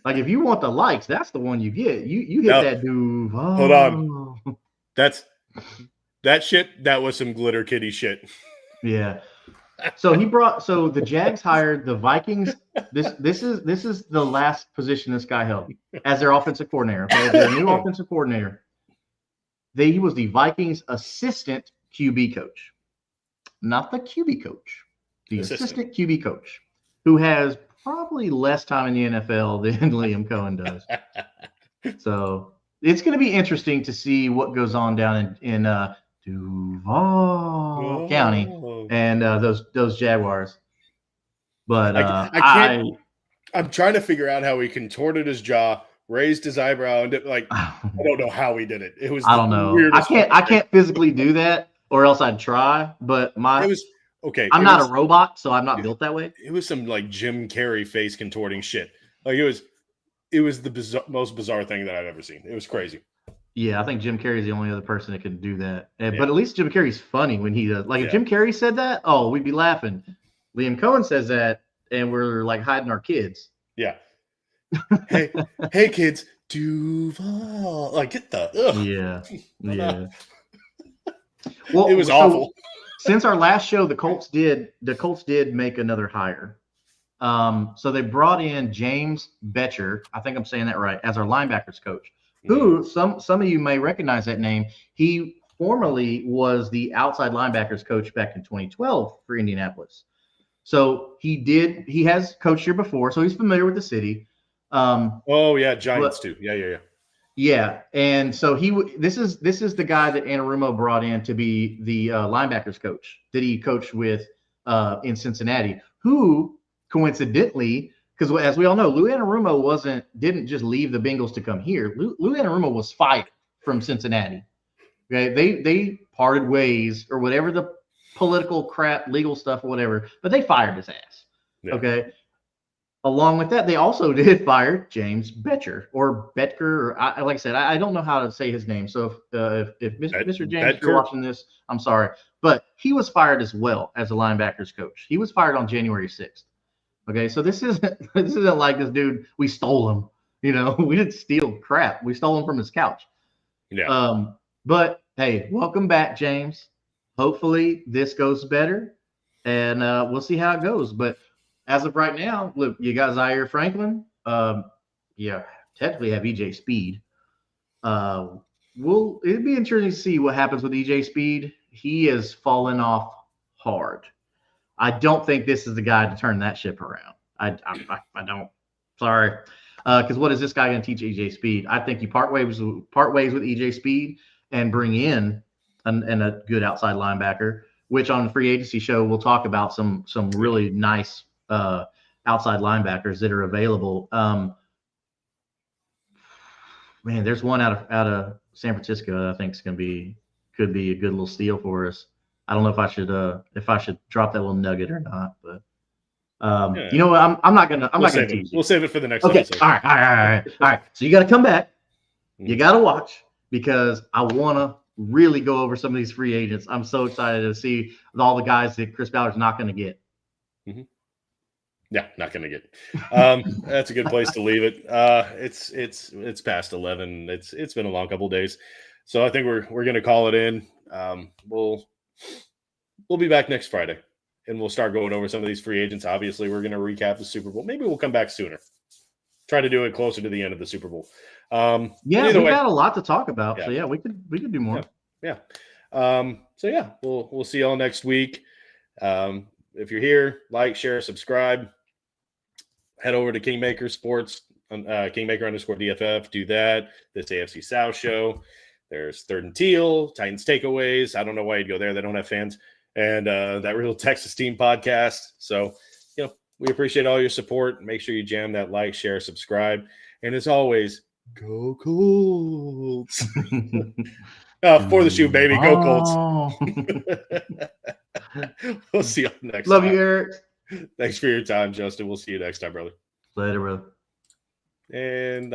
Like, if you want the likes, that's the one you get. You hit that dude. Oh. Hold on. That shit. That was some glitter kitty shit. Yeah. So the Jags hired the Vikings. This is the last position this guy held as their offensive coordinator. Okay, their new offensive coordinator. He was the Vikings assistant QB coach, not the QB coach. The assistant QB coach, who has probably less time in the NFL than Liam Cohen does. So it's going to be interesting to see what goes on down in Duval County and those Jaguars. But I'm trying to figure out how he contorted his jaw, raised his eyebrow, and I don't know how he did it. It was I don't know. I can't physically do that, or else I'd try. But okay. I'm not a robot, so I'm not built that way. It was some like Jim Carrey face contorting shit. Like it was the most bizarre thing that I've ever seen. It was crazy. Yeah, I think Jim Carrey is the only other person that can do that. But at least Jim Carrey's funny when he does. Like if Jim Carrey said that, we'd be laughing. Liam Cohen says that, and we're like hiding our kids. Yeah. hey kids, Duval. Like get the. Ugh. Yeah. Well, it was awful. Since our last show, the Colts did make another hire. So they brought in James Betcher, I think I'm saying that right, as our linebackers coach. Who some of you may recognize that name. He formerly was the outside linebackers coach back in 2012 for Indianapolis. So he has coached here before, so he's familiar with the city. Giants too. Yeah. Yeah, and so this is the guy that Anarumo brought in to be the linebackers coach that he coached with in Cincinnati, who coincidentally, because as we all know, Lou Anarumo didn't just leave the Bengals to come here. Lou Anarumo was fired from Cincinnati. Okay, they parted ways or whatever the political crap, legal stuff or whatever, but they fired his ass. Yeah. Okay. Along with that, they also did fire James Betcher or Betker. Or like I said, I don't know how to say his name. So if Mr. James, if you're watching this, I'm sorry. But he was fired as well as a linebackers coach. He was fired on January 6th. Okay, so this isn't like this dude, we stole him. We didn't steal crap. We stole him from his couch. Yeah. But hey, welcome back, James. Hopefully this goes better, and we'll see how it goes. But as of right now, look, you got Zaire Franklin. Technically have EJ Speed. It'd be interesting to see what happens with EJ Speed. He has fallen off hard. I don't think this is the guy to turn that ship around. I don't. Sorry. Because what is this guy going to teach EJ Speed? I think you part ways with EJ Speed and bring in a good outside linebacker, which on the free agency show we'll talk about some really nice outside linebackers that are available. Man, there's one out of San Francisco that I think could be a good little steal for us. I don't know if I should drop that little nugget or not, but you know what? I'm not gonna tease you. We'll save it for the next Okay. episode. All right. So you got to come back. You got to watch because I want to really go over some of these free agents. I'm so excited to see all the guys that Chris Ballard's not going to get. Mm-hmm. Yeah, not going to get. That's a good place to leave it. It's past 11. It's been a long couple of days, so I think we're going to call it in. We'll be back next Friday, and we'll start going over some of these free agents. Obviously, we're going to recap the Super Bowl. Maybe we'll come back sooner. Try to do it closer to the end of the Super Bowl. We've got a lot to talk about. Yeah. So yeah, we could do more. Yeah. So yeah, we'll see y'all next week. If you're here, like, share, subscribe. Head over to Kingmaker Sports, Kingmaker_DFF. Do that. This AFC South show. There's Third and Teal, Titans Takeaways. I don't know why you'd go there. They don't have fans. And that Real Texas Team podcast. So, we appreciate all your support. Make sure you jam that like, share, subscribe. And as always, go Colts. For the shoe, baby. Go Colts. We'll see you next time. Love you, Eric. Thanks for your time, Justin. We'll see you next time, brother. Later, brother. And